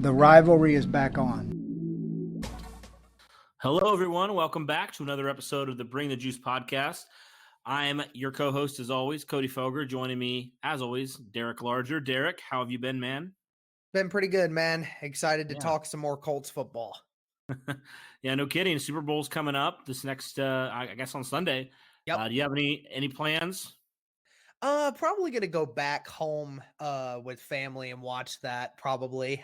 The rivalry is back on. Hello, everyone. Welcome back to another episode of the Bring the Juice podcast. I'm your co-host, as always, Cody Felger. Joining me, as always, Derek Larger. Derek, how have you been, man? Been pretty good, man. Excited to talk some more Colts football. Yeah, no kidding. Super Bowl's coming up this next, I guess, on Sunday. Yep. Do you have any plans? Probably gonna go back home with family and watch that. Probably.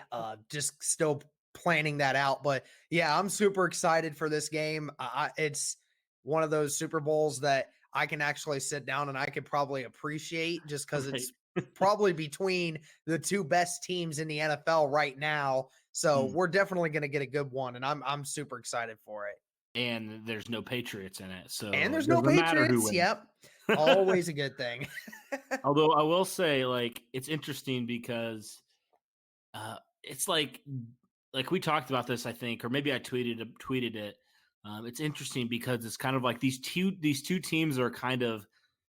Just still planning that out, but yeah, I'm super excited for this game. It's one of those Super Bowls that I can actually sit down and I could probably appreciate just because it's probably between the two best teams in the NFL right now. So we're definitely going to get a good one, and I'm super excited for it. And there's no Patriots in it, so and there's no Patriots. Yep, always a good thing. Although I will say, like, it's interesting because it's like we talked about this, I think, or maybe I tweeted it. It's interesting because it's kind of like these two teams are kind of,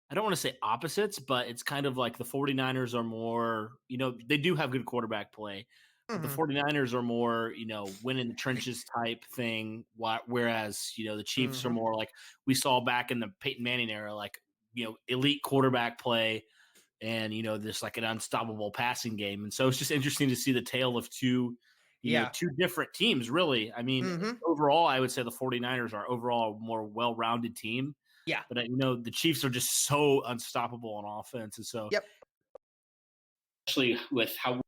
I don't want to say opposites, but it's kind of like the 49ers are more, they do have good quarterback play, but the 49ers are more, win in the trenches type thing. Whereas, the Chiefs are more like we saw back in the Peyton Manning era, like, elite quarterback play and, there's like an unstoppable passing game. And so it's just interesting to see the tale of two different teams, really. I mean, overall, I would say the 49ers are overall a more well-rounded team. Yeah. But, the Chiefs are just so unstoppable on offense. And so, especially with how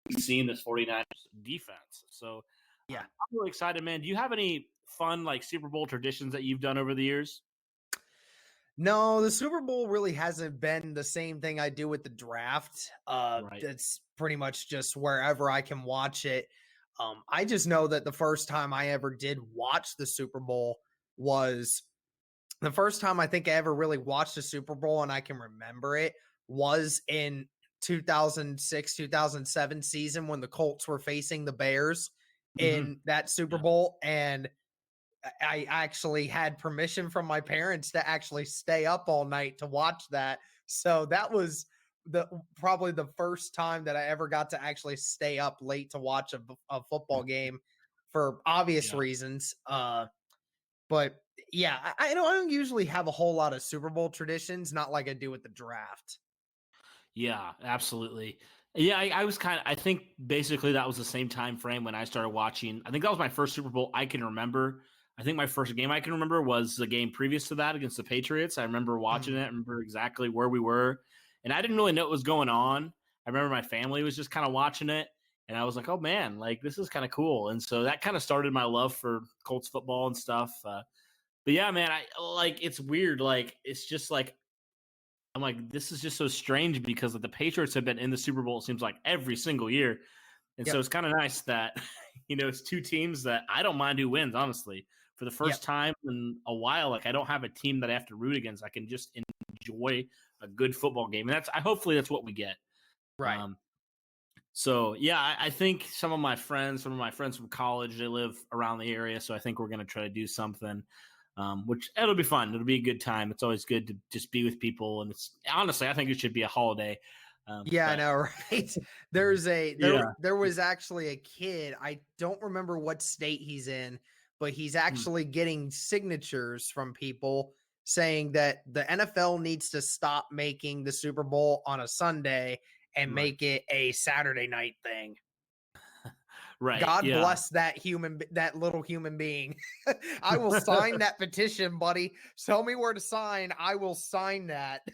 we've seen this 49ers defense. So, yeah, I'm really excited, man. Do you have any fun, like, Super Bowl traditions that you've done over the years? No, the Super Bowl really hasn't been the same thing I do with the draft. Right. It's pretty much just wherever I can watch it. I just know that the first time I ever did watch the Super Bowl was the first time I think I ever really watched a Super Bowl, and I can remember it, was in 2006, 2007 season when the Colts were facing the Bears in that Super Bowl. And I actually had permission from my parents to actually stay up all night to watch that. So that was probably the first time that I ever got to actually stay up late to watch a football game for obvious reasons. But yeah, I don't usually have a whole lot of Super Bowl traditions, not like I do with the draft. Yeah, absolutely. Yeah, I think basically that was the same time frame when I started watching. I think that was my first Super Bowl I can remember. I think my first game I can remember was the game previous to that against the Patriots. I remember watching it. I remember exactly where we were. And I didn't really know what was going on. I remember my family was just kind of watching it. And I was like, oh, man, like, this is kind of cool. And so that kind of started my love for Colts football and stuff. But, yeah, man, it's weird. Like, it's just like, I'm like, this is just so strange because the Patriots have been in the Super Bowl, it seems like, every single year. And so it's kind of nice that, it's two teams that I don't mind who wins, honestly. For the first time in a while, like, I don't have a team that I have to root against. I can just enjoy a good football game. And hopefully that's what we get. Right. So, yeah, I think some of my friends from college, they live around the area. So I think we're going to try to do something, which it'll be fun. It'll be a good time. It's always good to just be with people. And honestly, I think it should be a holiday. I know, right? There was actually a kid. I don't remember what state he's in, but he's actually getting signatures from people saying that the NFL needs to stop making the Super Bowl on a Sunday and make it a Saturday night thing. Right. God bless that little human being. I will sign that petition, buddy. Tell me where to sign. I will sign that.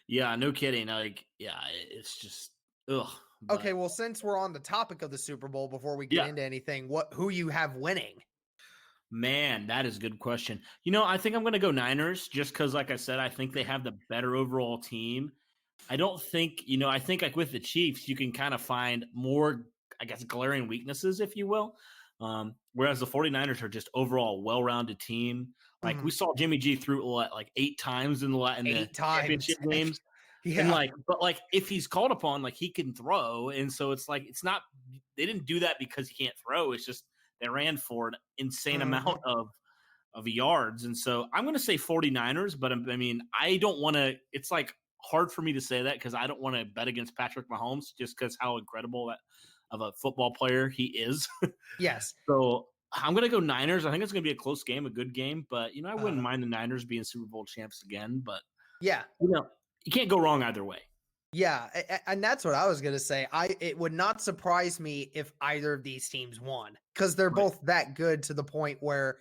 Yeah, no kidding. Like, yeah, it's just, ugh. But... Okay, well, since we're on the topic of the Super Bowl, before we get into anything, who you have winning? Man, that is a good question. I think I'm going to go Niners just because, like I said, I think they have the better overall team. I don't think, I think like with the Chiefs, you can kind of find more, I guess, glaring weaknesses, if you will. Whereas the 49ers are just overall well-rounded team. Like we saw Jimmy G through like 8 times in the championship games. And but if he's called upon, like, he can throw. And so it's like, they didn't do that because he can't throw. It's just, they ran for an insane amount of yards. And so I'm going to say 49ers, but I mean, I don't want to, it's like hard for me to say that because I don't want to bet against Patrick Mahomes just because how incredible that of a football player he is. Yes. So I'm going to go Niners. I think it's going to be a close game, a good game, but I wouldn't mind the Niners being Super Bowl champs again, but yeah, you can't go wrong either way. Yeah, and that's what I was going to say. It would not surprise me if either of these teams won, because they're both that good to the point where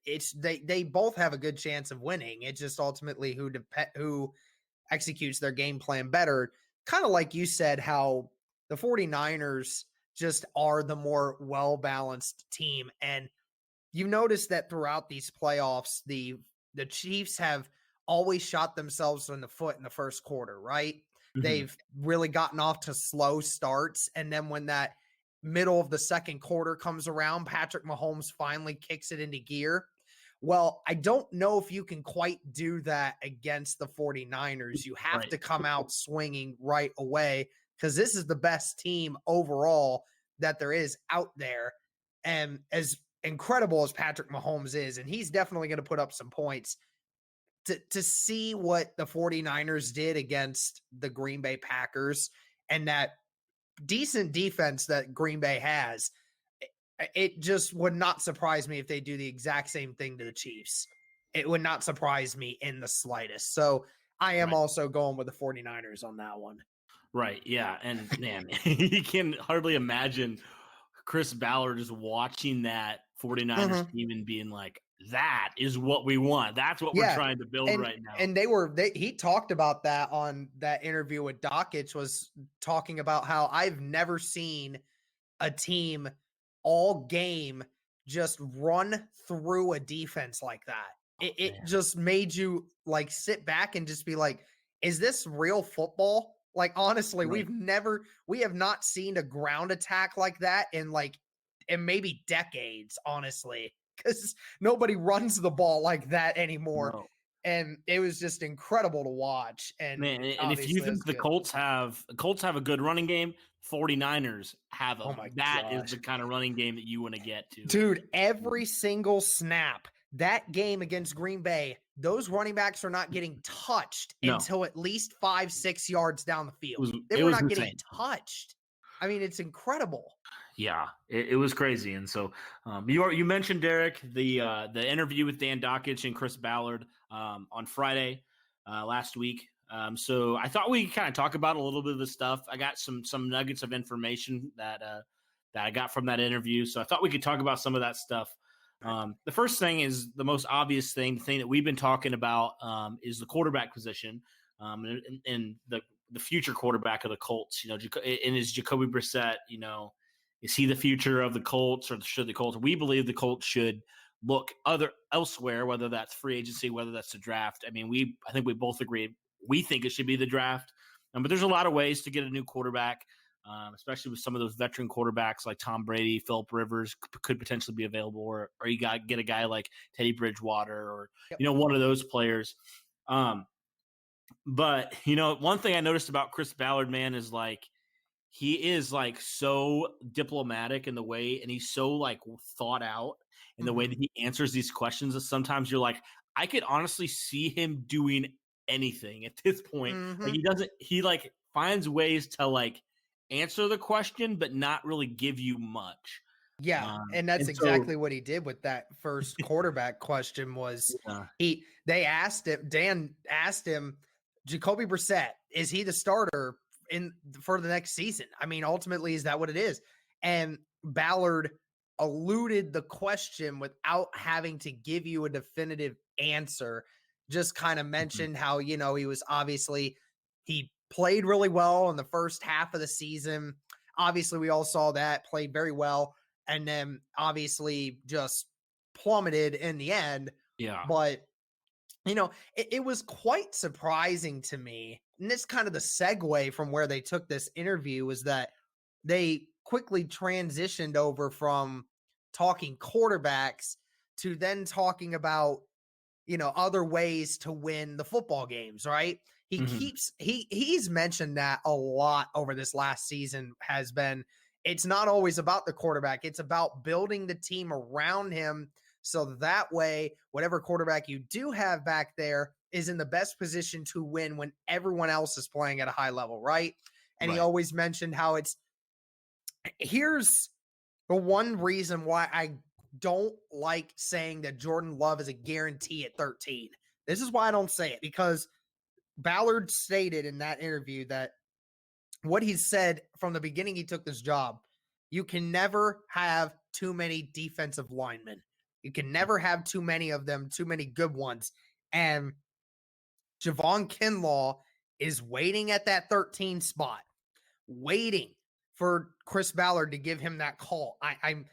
they both have a good chance of winning. It's just ultimately who executes their game plan better. Kind of like you said, how the 49ers just are the more well-balanced team. And you notice that throughout these playoffs, the Chiefs have always shot themselves in the foot in the first quarter, right? Mm-hmm. They've really gotten off to slow starts. And then when that middle of the second quarter comes around, Patrick Mahomes finally kicks it into gear. Well, I don't know if you can quite do that against the 49ers. You have to come out swinging right away, because this is the best team overall that there is out there. And as incredible as Patrick Mahomes is, and he's definitely going to put up some points, to see what the 49ers did against the Green Bay Packers and that decent defense that Green Bay has, it just would not surprise me if they do the exact same thing to the Chiefs. It would not surprise me in the slightest. So I am also going with the 49ers on that one. Right. Yeah. And man, you can hardly imagine Chris Ballard just watching that 49ers team and being like, that is what we want. That's what we're trying to build right now. And he talked about that on that interview with Dakich, was talking about how I've never seen a team all game just run through a defense like that. It just made you like sit back and just be like, is this real football? Like, honestly, we have not seen a ground attack like that in maybe decades, honestly, because nobody runs the ball like that anymore. No. And it was just incredible to watch. And man, and if you think the Colts have a good running game, 49ers have that is the kind of running game that you want to get to. Dude, every single snap that game against Green Bay, those running backs are not getting touched until at least 5-6 yards down the field. They were not getting touched. I mean, it's incredible. Yeah, it was crazy. And so you mentioned, Derek, the interview with Dan Dakich and Chris Ballard on Friday last week. So I thought we could kind of talk about a little bit of the stuff. I got some nuggets of information that I got from that interview. So I thought we could talk about some of that stuff. The first thing is the most obvious thing, the thing that we've been talking about is the quarterback position and the future quarterback of the Colts. And is Jacoby Brissett, is he the future of the Colts, or should the Colts? We believe the Colts should look elsewhere, whether that's free agency, whether that's the draft. I mean, I think we both agree. We think it should be the draft, but there's a lot of ways to get a new quarterback. Especially with some of those veteran quarterbacks like Tom Brady, Phillip Rivers could potentially be available, or you got to get a guy like Teddy Bridgewater, or one of those players. But one thing I noticed about Chris Ballard, man, is he is so diplomatic in the way, and he's so thought out in the way that he answers these questions. That sometimes you're like, I could honestly see him doing anything at this point. He finds ways to answer the question, but not really give you much. Yeah, and that's exactly what he did with that first quarterback question. Was Dan asked him, Jacoby Brissett, is he the starter for the next season? I mean, ultimately, is that what it is? And Ballard eluded the question without having to give you a definitive answer. Just kind of mentioned how, he was he played really well in the first half of the season. Obviously, we all saw that, played very well, and then obviously just plummeted in the end. Yeah. But, it was quite surprising to me. And this kind of the segue from where they took this interview was that they quickly transitioned over from talking quarterbacks to then talking about, other ways to win the football games, right? He's mentioned that a lot over this last season. It's not always about the quarterback. It's about building the team around him, so that way, whatever quarterback you do have back there is in the best position to win when everyone else is playing at a high level, right? And he always mentioned how it's Here's the one reason why I don't like saying that Jordan Love is a guarantee at 13. This is why I don't say it, because Ballard stated in that interview that what he said from the beginning he took this job, you can never have too many defensive linemen. You can never have too many of them, too many good ones. And Javon Kinlaw is waiting at that 13 spot, waiting for Chris Ballard to give him that call. I'm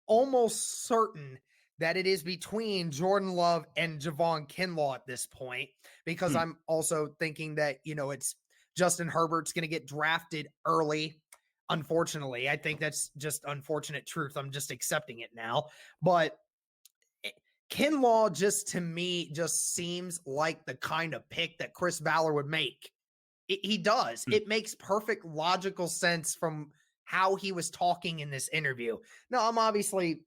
almost certain that it is between Jordan Love and Javon Kinlaw at this point, because I'm also thinking that, it's Justin Herbert's going to get drafted early. Unfortunately, I think that's just unfortunate truth. I'm just accepting it now. But Kinlaw to me seems like the kind of pick that Chris Ballard would make. He does. It makes perfect logical sense from how he was talking in this interview. Now,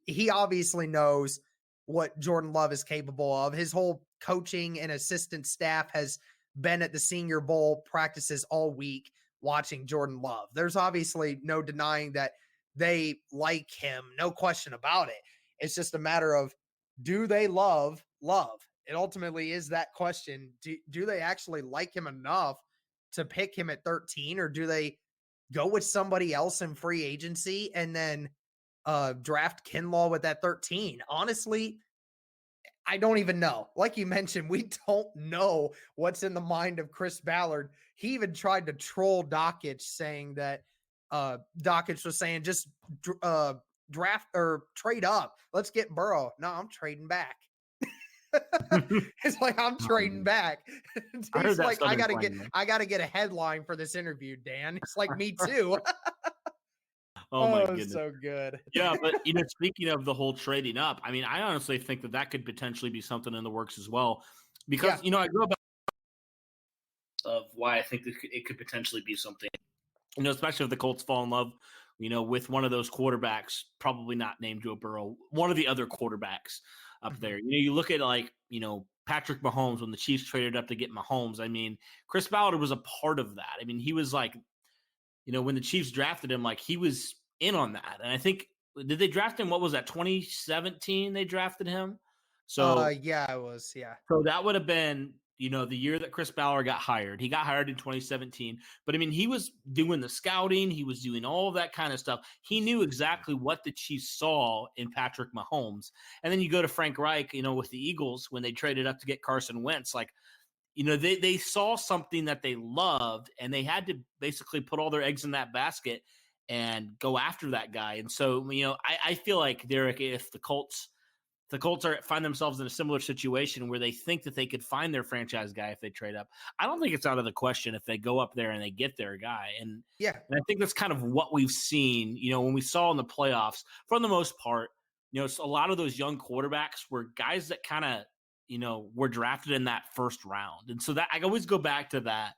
he obviously knows what Jordan Love is capable of. His whole coaching and assistant staff has been at the Senior Bowl practices all week watching Jordan Love. There's obviously no denying that they like him, no question about it. It's just a matter of, do they love Love? It ultimately is that question. Do they actually like him enough to pick him at 13, or do they go with somebody else in free agency and then draft Kinlaw with that 13? Honestly, I don't even know. Like you mentioned, we don't know what's in the mind of Chris Ballard. He even tried to troll Dakich, saying that Dakich was saying just draft or trade up. Let's get Burrow. No, I'm trading back. It's like, I'm trading back. He's like, I gotta get a headline for this interview, Dan. It's like, me too. Oh my goodness, so good. Yeah, but speaking of the whole trading up, I mean, I honestly think that could potentially be something in the works as well, because I grew up of why I think it could potentially be something. Especially if the Colts fall in love, with one of those quarterbacks, probably not named Joe Burrow, one of the other quarterbacks up there. You look at Patrick Mahomes when the Chiefs traded up to get Mahomes. I mean, Chris Ballard was a part of that. I mean, he was like, when the Chiefs drafted him, like, he was in on that. And I think, did they draft him? What was that? 2017 they drafted him. So yeah, it was. Yeah. So that would have been, the year that Chris Ballard got hired. He got hired in 2017. But I mean, he was doing the scouting. He was doing all of that kind of stuff. He knew exactly what the Chiefs saw in Patrick Mahomes. And then you go to Frank Reich, with the Eagles when they traded up to get Carson Wentz. Like, they saw something that they loved, and they had to basically put all their eggs in that basket and go after that guy. And so, I feel like, Derek, if the Colts find themselves in a similar situation where they think that they could find their franchise guy if they trade up, I don't think it's out of the question if they go up there and they get their guy. And I think that's kind of what we've seen, when we saw in the playoffs, for the most part, a lot of those young quarterbacks were guys that kind of, were drafted in that first round. And so that I always go back to that.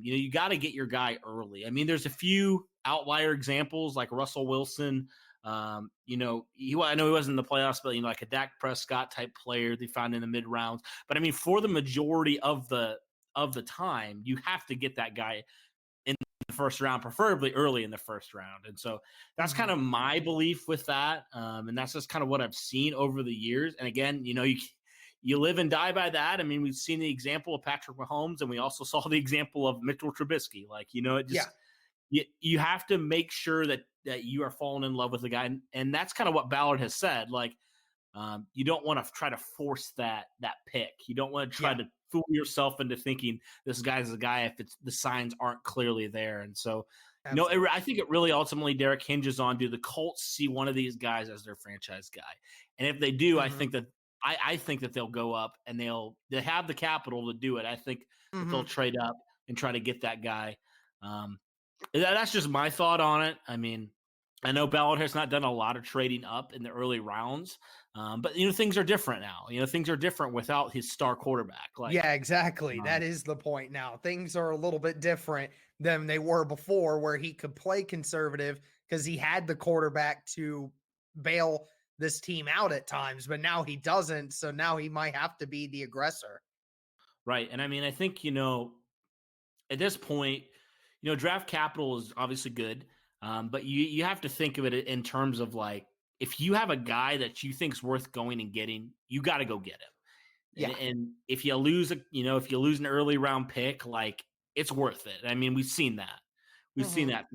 You got to get your guy early. I mean, there's a few outlier examples like Russell Wilson. I know he wasn't in the playoffs, but like a Dak Prescott type player they found in the mid rounds. But I mean, for the majority of the time, you have to get that guy in the first round, preferably early in the first round. And so that's kind of my belief with that. And that's just kind of what I've seen over the years. And again, you live and die by that. I mean, we've seen the example of Patrick Mahomes, and we also saw the example of Mitchell Trubisky. Like, it just you have to make sure that you are falling in love with the guy. And that's kind of what Ballard has said. Like, you don't want to try to force that pick. You don't want to try to fool yourself into thinking this guy's the guy if the signs aren't clearly there. And so, I think it really ultimately, Derek, hinges on, do the Colts see one of these guys as their franchise guy? And if they do, I think that they'll go up, and they have the capital to do it. I think that they'll trade up and try to get that guy. That's just my thought on it. I mean, I know Ballard has not done a lot of trading up in the early rounds, but things are different now. Things are different without his star quarterback. Yeah, exactly. That is the point now. Things are a little bit different than they were before, where he could play conservative because he had the quarterback to bail this team out at times, but now he doesn't. So now he might have to be the aggressor. Right. And I mean, I think, at this point, draft capital is obviously good. But you have to think of it in terms of like, if you have a guy that you think's worth going and getting, you got to go get him. Yeah. And if you lose if you lose an early round pick, like, it's worth it. I mean, we've seen that. We've seen that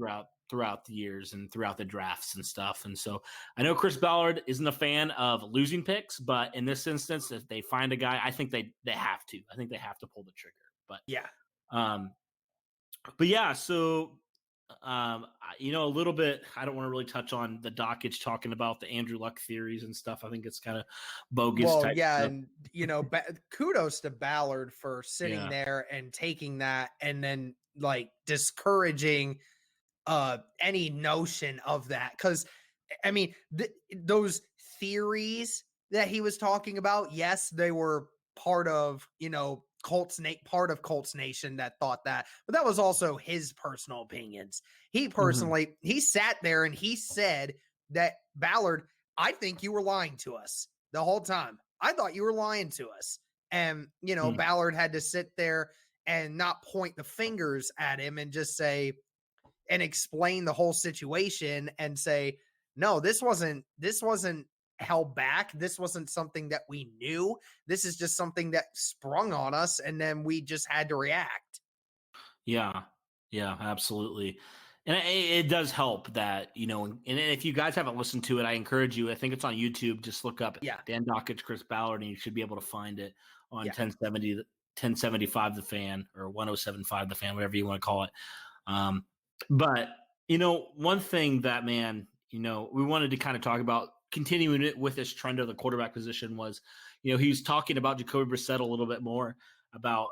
throughout the years and throughout the drafts and stuff. And so I know Chris Ballard isn't a fan of losing picks, but in this instance, if they find a guy, I think they have to. I think they have to pull the trigger. But yeah. But yeah, so a little bit. I don't want to really touch on the Dakich talking about the Andrew Luck theories and stuff. I think it's kind of bogus. Well, type yeah, stuff. and kudos to Ballard for sitting there and taking that, and then like discouraging any notion of that, because I mean those theories that he was talking about, yes, they were part of Colts Nation that thought that, but that was also his personal opinions. He personally he sat there and he said that, Ballard, I think you were lying to us the whole time. I thought you were lying to us. And Ballard had to sit there and not point the fingers at him and just say and explain the whole situation and say, no, this wasn't held back. This wasn't something that we knew. This is just something that sprung on us, and then we just had to react. Yeah, absolutely. And it does help that, and if you guys haven't listened to it, I encourage you. I think it's on YouTube. Just look up Dan Dakich, Chris Ballard, and you should be able to find it on 1075 The Fan, or 1075 The Fan, whatever you want to call it. But, one thing that, man, we wanted to kind of talk about, continuing it with this trend of the quarterback position, was, he was talking about Jacoby Brissett a little bit more about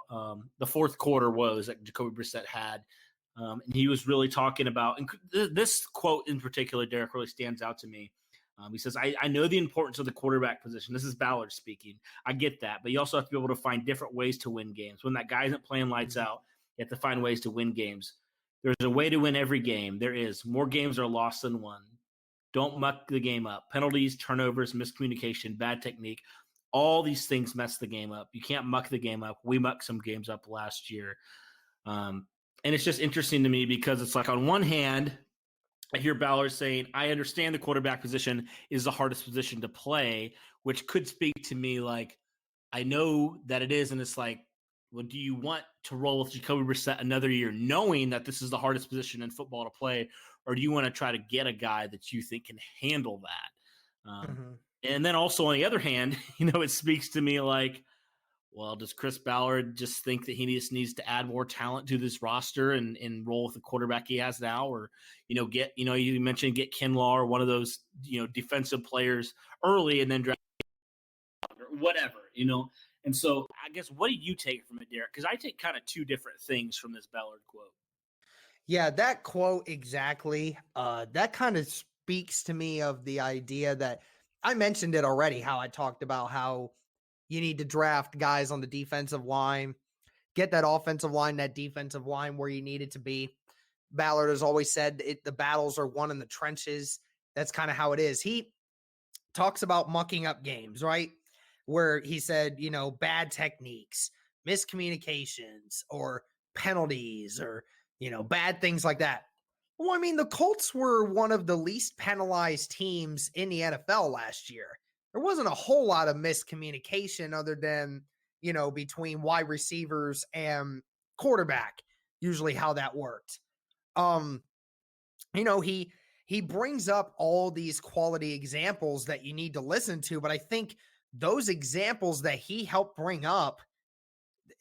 the fourth quarter woes that Jacoby Brissett had. And he was really talking about, and this quote in particular, Derek, really stands out to me. He says, I know the importance of the quarterback position. This is Ballard speaking. I get that, but you also have to be able to find different ways to win games. When that guy isn't playing lights out, you have to find ways to win games. There's a way to win every game. There is. More games are lost than won. Don't muck the game up. Penalties, turnovers, miscommunication, bad technique, all these things mess the game up. You can't muck the game up. We mucked some games up last year. And it's just interesting to me because it's like, on one hand, I hear Ballard saying, I understand the quarterback position is the hardest position to play, which could speak to me like, I know that it is. And it's like, well, do you want to roll with Jacoby Brissett another year knowing that this is the hardest position in football to play, or do you want to try to get a guy that you think can handle that? And then also on the other hand, it speaks to me like, well, does Chris Ballard just think that he just needs to add more talent to this roster and roll with the quarterback he has now, or, get, you mentioned get Kinlaw or one of those, defensive players early and then draft or whatever, And so I guess, what do you take from it, Derek? Because I take kind of two different things from this Ballard quote. Yeah, that quote exactly. That kind of speaks to me of the idea that I mentioned it already, how I talked about how you need to draft guys on the defensive line, get that offensive line, that defensive line where you need it to be. Ballard has always said the battles are won in the trenches. That's kind of how it is. He talks about mucking up games, right? Where he said, bad techniques, miscommunications, or penalties, or, bad things like that. Well, I mean, the Colts were one of the least penalized teams in the NFL last year. There wasn't a whole lot of miscommunication other than, between wide receivers and quarterback, usually how that worked. He brings up all these quality examples that you need to listen to, but I think those examples that he helped bring up,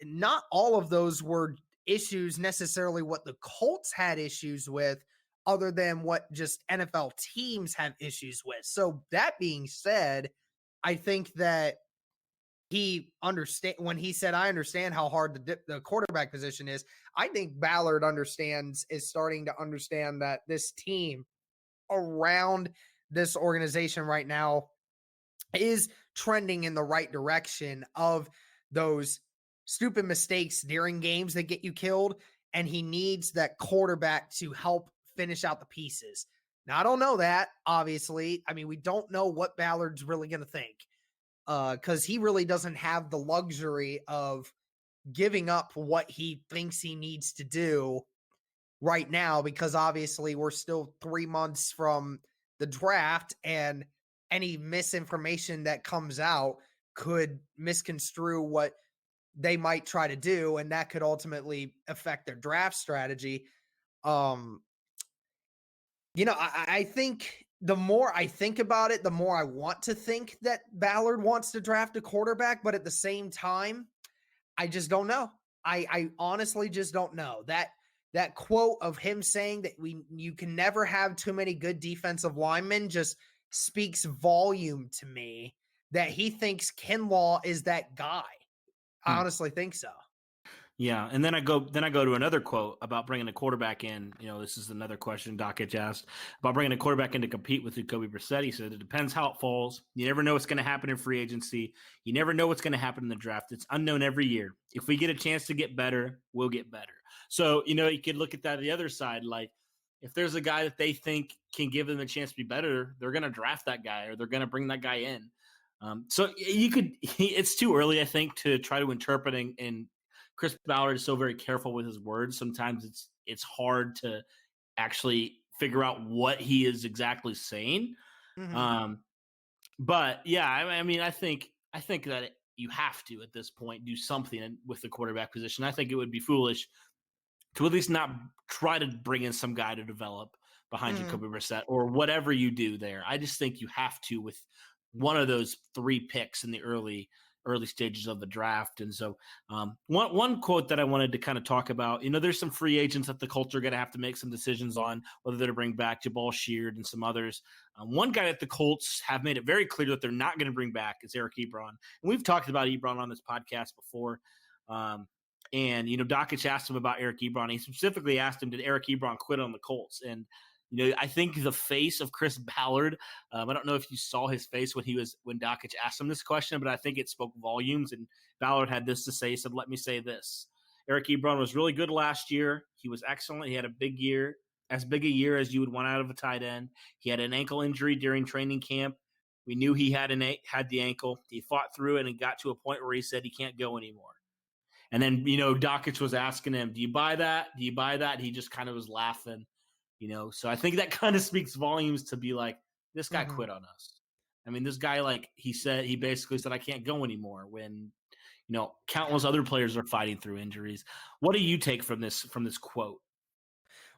not all of those were issues necessarily what the Colts had issues with, other than what just NFL teams have issues with. So that being said, I think that he when he said, I understand how hard the quarterback position is. I think Ballard is starting to understand that this team around this organization right now is trending in the right direction of those stupid mistakes during games that get you killed. And he needs that quarterback to help finish out the pieces. Now, I don't know that, obviously. I mean, we don't know what Ballard's really going to think, because he really doesn't have the luxury of giving up what he thinks he needs to do right now, because obviously we're still 3 months from the draft, and any misinformation that comes out could misconstrue what they might try to do, and that could ultimately affect their draft strategy. Um, I think the more I think about it, the more I want to think that Ballard wants to draft a quarterback, but at the same time, I just don't know. I honestly just don't know. That quote of him saying that you can never have too many good defensive linemen just speaks volume to me, that he thinks Kinlaw is that guy. I Hmm. honestly think so. Yeah, and then I go to another quote about bringing a quarterback in. This is another question Dakich asked about bringing a quarterback in to compete with Jacoby Brissett. He said it depends how it falls. You never know what's going to happen in free agency. You never know what's going to happen in the draft. It's unknown every year. If we get a chance to get better, we'll get better. So you could look at that the other side. Like, if there's a guy that they think can give them a chance to be better, they're going to draft that guy, or they're going to bring that guy in. So you could. It's too early, I think, to try to interpret and Chris Ballard is so very careful with his words. Sometimes it's hard to actually figure out what he is exactly saying. Mm-hmm. But yeah, I mean, I think that you have to at this point do something with the quarterback position. I think it would be foolish to at least not try to bring in some guy to develop behind Mm-hmm. Jacoby Brissett, or whatever you do there. I just think you have to with one of those 3 picks in the early stages of the draft. And so one quote that I wanted to kind of talk about, there's some free agents that the Colts are going to have to make some decisions on, whether they're to bring back Jabal Sheard and some others. One guy that the Colts have made it very clear that they're not going to bring back is Eric Ebron. And we've talked about Ebron on this podcast before. And Dakich asked him about Eric Ebron. He specifically asked him, did Eric Ebron quit on the Colts? And I think the face of Chris Ballard, I don't know if you saw his face when Dakich asked him this question, but I think it spoke volumes. And Ballard had this to say. He said, let me say this. Eric Ebron was really good last year. He was excellent. He had a big year, as big a year as you would want out of a tight end. He had an ankle injury during training camp. We knew he had the ankle. He fought through it and got to a point where he said he can't go anymore. And then, Dakich was asking him, do you buy that? Do you buy that? He just kind of was laughing. So I think that kind of speaks volumes to be like, this guy quit on us. I mean, this guy, like he basically said, I can't go anymore when, countless other players are fighting through injuries. What do you take from this quote?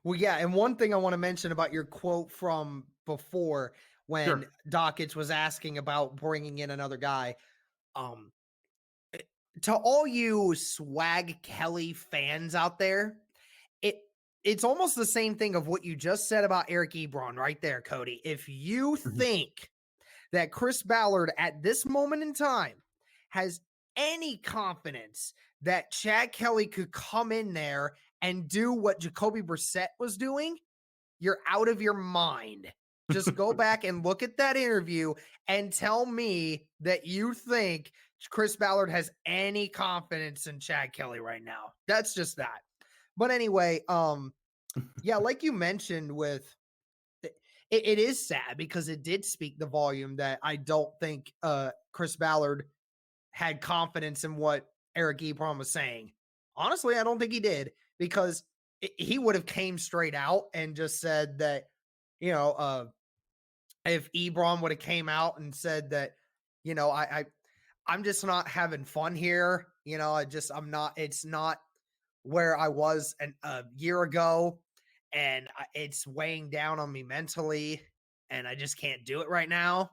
Well, yeah. And one thing I want to mention about your quote from before, when Sure. Dakich was asking about bringing in another guy, to all you Swag Kelly fans out there, it's almost the same thing of what you just said about Eric Ebron right there, Cody. If you think that Chris Ballard at this moment in time has any confidence that Chad Kelly could come in there and do what Jacoby Brissett was doing, you're out of your mind. Just go back and look at that interview and tell me that you think Chris Ballard has any confidence in Chad Kelly right now. That's just that. But anyway, yeah, like you mentioned with it is sad because it did speak the volume that I don't think Chris Ballard had confidence in what Eric Ebron was saying. Honestly, I don't think he did, because he would have came straight out and just said that, if Ebron would have came out and said that, I'm just not having fun here. I'm not, it's not where I was a year ago, and it's weighing down on me mentally, and I just can't do it right now.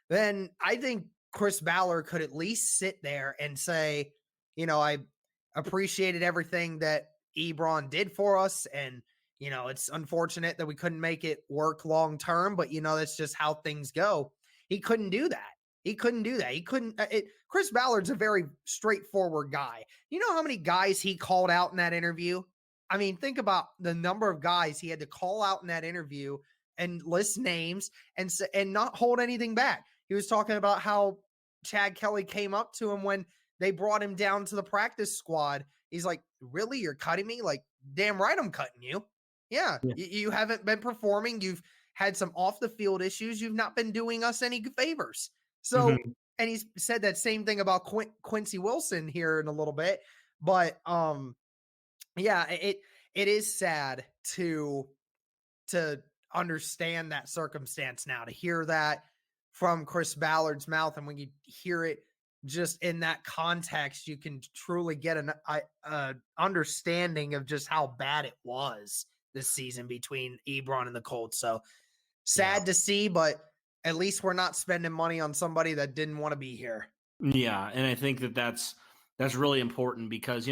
Then I think Chris Ballard could at least sit there and say, I appreciated everything that Ebron did for us, and it's unfortunate that we couldn't make it work long term, but that's just how things go. He couldn't do that. He couldn't. Chris Ballard's a very straightforward guy. You know how many guys he called out in that interview? I mean, think about the number of guys he had to call out in that interview and list names and not hold anything back. He was talking about how Chad Kelly came up to him when they brought him down to the practice squad. He's like, really? You're cutting me? Like, damn right I'm cutting you. Yeah. You haven't been performing. You've had some off the field issues. You've not been doing us any favors. So, and he's said that same thing about Quincy Wilson here in a little bit. But yeah, it is sad to understand that circumstance now, to hear that from Chris Ballard's mouth. And when you hear it just in that context, you can truly get an understanding of just how bad it was this season between Ebron and the Colts. So sad to see, but at least we're not spending money on somebody that didn't want to be here. Yeah, and I think that's really important because,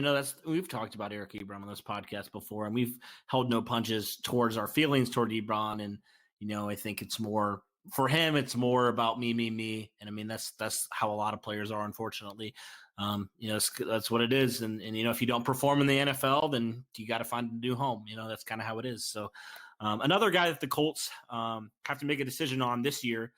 we've talked about Eric Ebron on this podcast before, and we've held no punches towards our feelings toward Ebron. And, I think it's more for him, it's more about me. And I mean, that's how a lot of players are, unfortunately. That's what it is. And if you don't perform in the NFL, then you got to find a new home. That's kind of how it is. So another guy that the Colts have to make a decision on this year,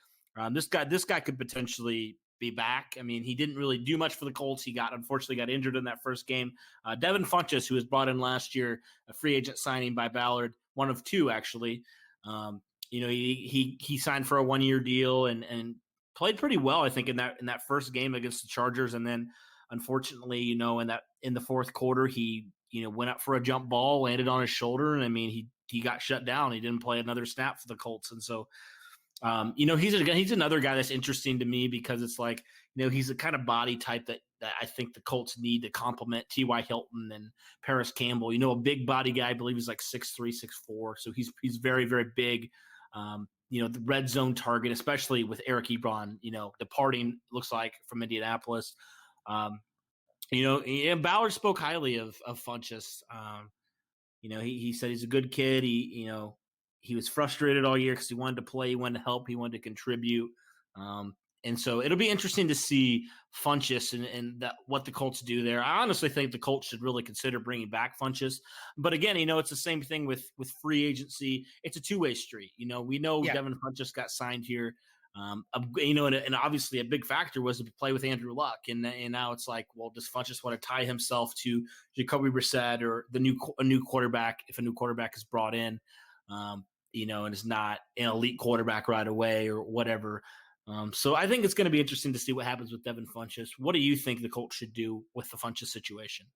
this guy could potentially be back. I mean, he didn't really do much for the Colts. He unfortunately got injured in that first game. Devin Funchess, who was brought in last year, a free agent signing by Ballard, one of two actually. He signed for a 1-year deal and played pretty well, I think, in that first game against the Chargers. And then unfortunately, in the fourth quarter, he went up for a jump ball, landed on his shoulder, and I mean he got shut down. He didn't play another snap for the Colts, and so. He's another guy that's interesting to me because it's like, he's the kind of body type that I think the Colts need to complement T.Y. Hilton and Paris Campbell. A big body guy, I believe he's like 6'3", 6'4". So he's very, very big. The red zone target, especially with Eric Ebron, departing, looks like, from Indianapolis. And Ballard spoke highly of Funchess. He said he's a good kid. He was frustrated all year because he wanted to play, he wanted to help, he wanted to contribute. And so it'll be interesting to see Funchess and what the Colts do there. I honestly think the Colts should really consider bringing back Funchess. But again, it's the same thing with free agency. It's a two-way street. We know Devin Funchess got signed here. And obviously a big factor was to play with Andrew Luck. And now it's like, well, does Funchess want to tie himself to Jacoby Brissett or a new quarterback if a new quarterback is brought in? And is not an elite quarterback right away or whatever. So I think it's going to be interesting to see what happens with Devin Funchess. What do you think the Colts should do with the Funchess situation?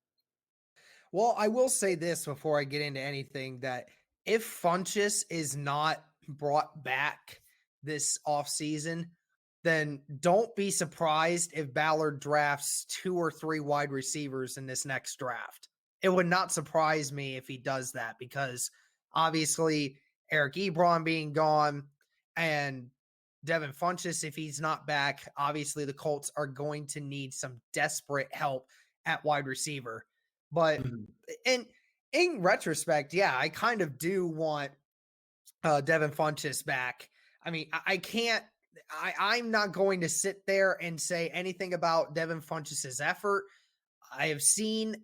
Well, I will say this before I get into anything, that if Funchess is not brought back this offseason, then don't be surprised if Ballard drafts 2 or 3 wide receivers in this next draft. It would not surprise me if he does that because obviously Eric Ebron being gone and Devin Funchess, if he's not back, obviously the Colts are going to need some desperate help at wide receiver. But in retrospect, yeah, I kind of do want Devin Funchess back. I mean, I'm not going to sit there and say anything about Devin Funchess's effort. I have seen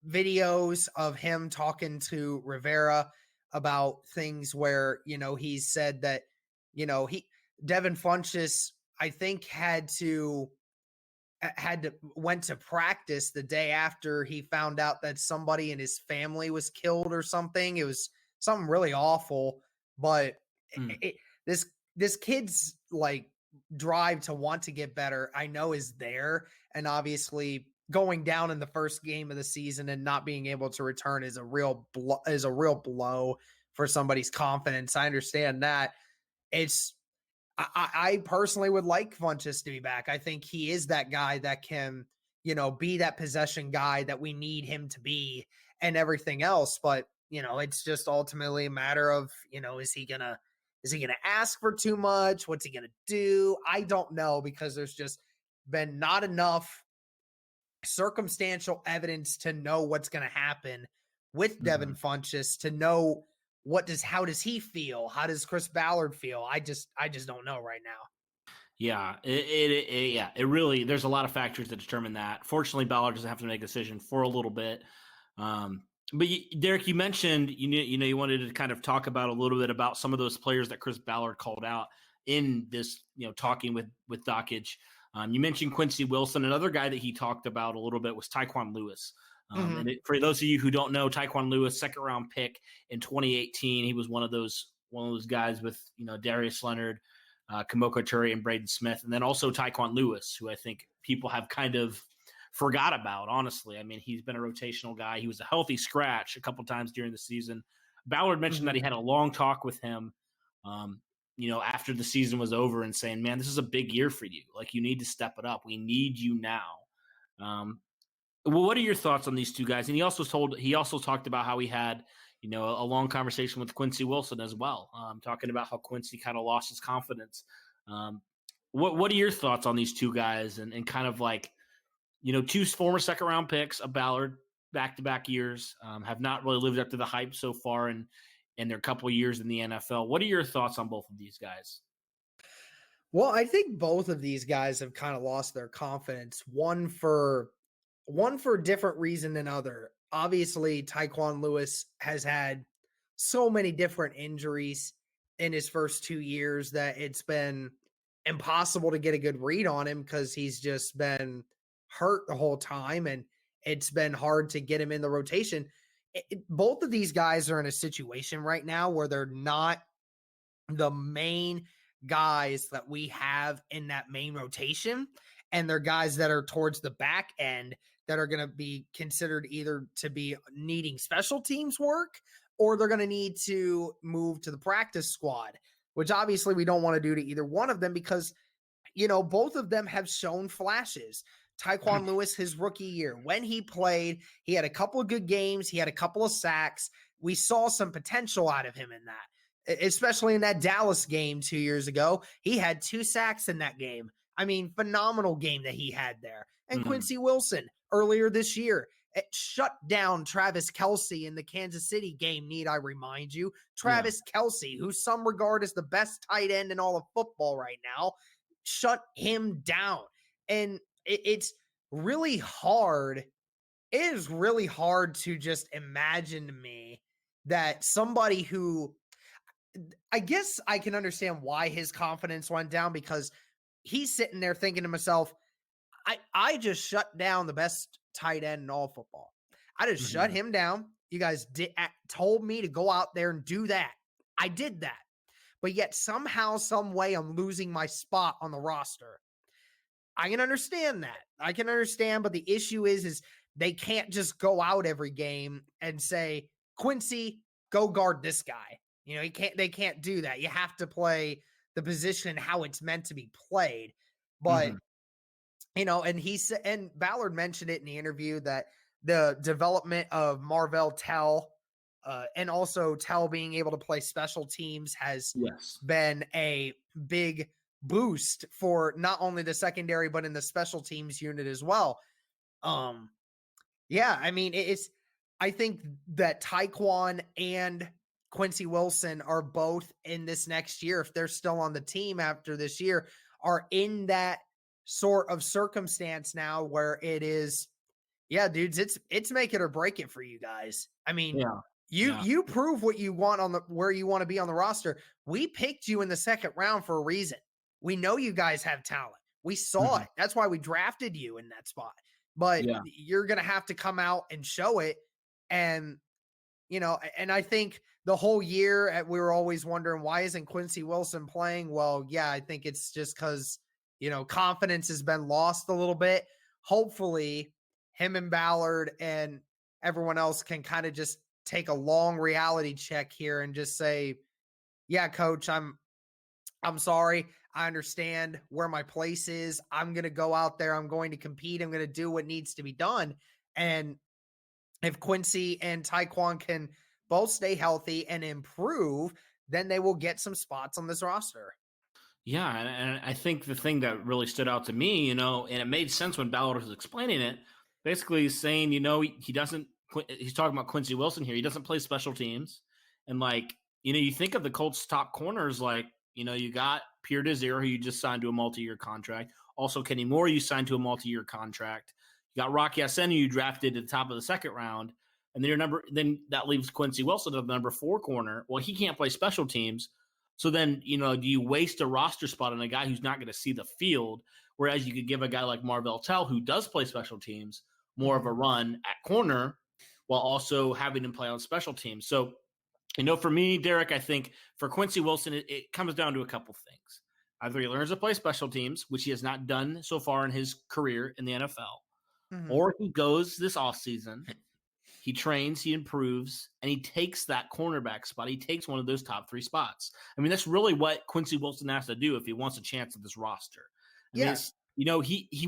videos of him talking to Rivera about things where, he said that, Devin Funchess, I think went to practice the day after he found out that somebody in his family was killed or something. It was something really awful, but this kid's like drive to want to get better, I know is there. And obviously going down in the first game of the season and not being able to return is a real blow for somebody's confidence. I understand that. I personally would like Funchess to be back. I think he is that guy that can, be that possession guy that we need him to be and everything else. But, it's just ultimately a matter of, is he gonna ask for too much? What's he gonna do? I don't know, because there's just been not enough circumstantial evidence to know what's gonna happen with Devin Funchess to know how does he feel? How does Chris Ballard feel? I just don't know right now. Yeah, it really, there's a lot of factors that determine that. Fortunately, Ballard doesn't have to make a decision for a little bit. But Derek, you mentioned, you wanted to kind of talk about a little bit about some of those players that Chris Ballard called out in this, talking with Dakich. You mentioned Quincy Wilson. Another guy that he talked about a little bit was Tyquan Lewis. And for those of you who don't know, Tyquan Lewis, 2nd round pick in 2018. He was one of those guys with, Darius Leonard, Kamoko Turi, and Braden Smith. And then also Tyquan Lewis, who I think people have kind of forgot about, honestly. I mean, he's been a rotational guy. He was a healthy scratch a couple times during the season. Ballard mentioned that he had a long talk with him, after the season was over and saying, man, this is a big year for you. Like, you need to step it up. We need you now. Well, what are your thoughts on these two guys? And he also talked about how he had, a long conversation with Quincy Wilson as well, talking about how Quincy kind of lost his confidence. What are your thoughts on these two guys and kind of like, two former second round picks of Ballard back-to-back years, have not really lived up to the hype so far in their couple of years in the NFL. What are your thoughts on both of these guys? Well, I think both of these guys have kind of lost their confidence, one for a different reason than other. Obviously, Tyquan Lewis has had so many different injuries in his first 2 years that it's been impossible to get a good read on him because he's just been hurt the whole time, and it's been hard to get him in the rotation. Both of these guys are in a situation right now where they're not the main guys that we have in that main rotation, and they're guys that are towards the back end that are going to be considered either to be needing special teams work or they're going to need to move to the practice squad, which obviously we don't want to do to either one of them because, both of them have shown flashes. Tyquan Lewis, his rookie year, when he played, he had a couple of good games. He had a couple of sacks. We saw some potential out of him in that, especially in that Dallas game 2 years ago. He had 2 sacks in that game. I mean, phenomenal game that he had there. And Quincy Wilson earlier this year, it shut down Travis Kelce in the Kansas City game, need I remind you. Travis Kelce, who some regard as the best tight end in all of football right now, shut him down. And it's really hard. It is really hard to just imagine to me that somebody who, I guess I can understand why his confidence went down because he's sitting there thinking to himself, I just shut down the best tight end in all football. I just shut him down. You guys told me to go out there and do that. I did that. But yet somehow, some way, I'm losing my spot on the roster. I can understand that. I can understand, but the issue is they can't just go out every game and say, Quincy, go guard this guy. They can't do that. You have to play the position how it's meant to be played. But and Ballard mentioned it in the interview that the development of Marvell Tell and also Tell being able to play special teams has been a big boost for not only the secondary, but in the special teams unit as well. I mean, I think that Tyquan and Quincy Wilson are both in this next year, if they're still on the team after this year, are in that sort of circumstance now where it is, dudes, it's make it or break it for you guys. I mean, you prove what you want where you want to be on the roster. We picked you in the second round for a reason. We know you guys have talent. We saw it. That's why we drafted you in that spot. But you're going to have to come out and show it. And, and I think the whole year we were always wondering, why isn't Quincy Wilson playing? Well, I think it's just because, confidence has been lost a little bit. Hopefully him and Ballard and everyone else can kind of just take a long reality check here and just say, coach, I'm sorry. I understand where my place is. I'm going to go out there. I'm going to compete. I'm going to do what needs to be done. And if Quincy and Tyquan can both stay healthy and improve, then they will get some spots on this roster. Yeah, and I think the thing that really stood out to me, and it made sense when Ballard was explaining it, basically he's saying, he's talking about Quincy Wilson here. He doesn't play special teams. And you think of the Colts' top corners, you got Pierre Desir, who you just signed to a multi-year contract. Also, Kenny Moore, you signed to a multi-year contract. You got Rocky Ya-Sin, who you drafted at the top of the second round. And then that leaves Quincy Wilson, the number 4 corner. Well, he can't play special teams. So then, do you waste a roster spot on a guy who's not going to see the field? Whereas you could give a guy like Marvell Tell, who does play special teams, more of a run at corner while also having him play on special teams. So, for me, Derek, I think for Quincy Wilson, it comes down to a couple things. Either he learns to play special teams, which he has not done so far in his career in the NFL, Mhm. or he goes this offseason, he trains, he improves, and he takes that cornerback spot. He takes one of those top 3 spots. I mean, that's really what Quincy Wilson has to do if he wants a chance at this roster. I mean, Yeah. it's,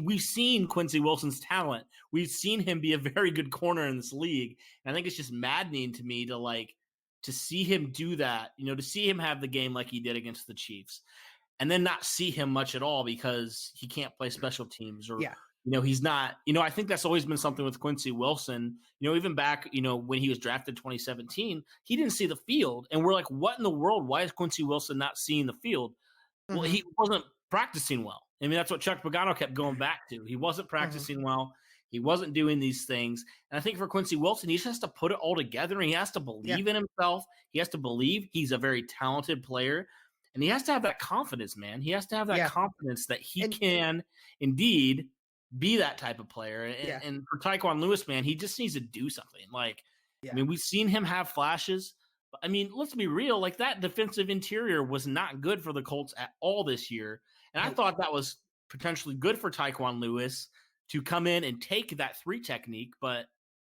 we've seen Quincy Wilson's talent. We've seen him be a very good corner in this league. And I think it's just maddening to me to see him do that, to see him have the game like he did against the Chiefs and then not see him much at all because he can't play special teams or, Yeah. he's not, I think that's always been something with Quincy Wilson, even back, when he was drafted 2017, he didn't see the field. And we're like, what in the world? Why is Quincy Wilson not seeing the field? Well, Mhm. he wasn't practicing well. I mean, that's what Chuck Pagano kept going back to. He wasn't practicing well. He wasn't doing these things. And I think for Quincy Wilson, he just has to put it all together and he has to believe in himself. He has to believe he's a very talented player. And he has to have that confidence, man. He has to have that confidence that he can indeed be that type of player. And for Tyquan Lewis, man, he just needs to do something. I mean, we've seen him have flashes. But I mean, let's be real. That defensive interior was not good for the Colts at all this year. And I thought that was potentially good for Tyquan Lewis to come in and take that 3 technique, but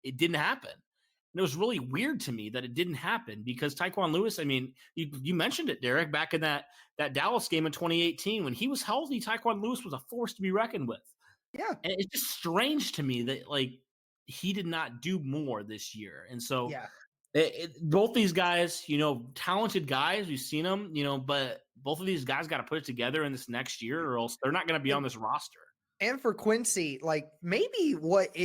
it didn't happen. And it was really weird to me that it didn't happen because Tyquan Lewis, I mean, you mentioned it, Derek, back in that Dallas game in 2018, when he was healthy, Tyquan Lewis was a force to be reckoned with. Yeah. And it's just strange to me that he did not do more this year. And so both these guys, talented guys, we've seen them, but both of these guys got to put it together in this next year or else they're not going to be on this roster. And for Quincy, maybe what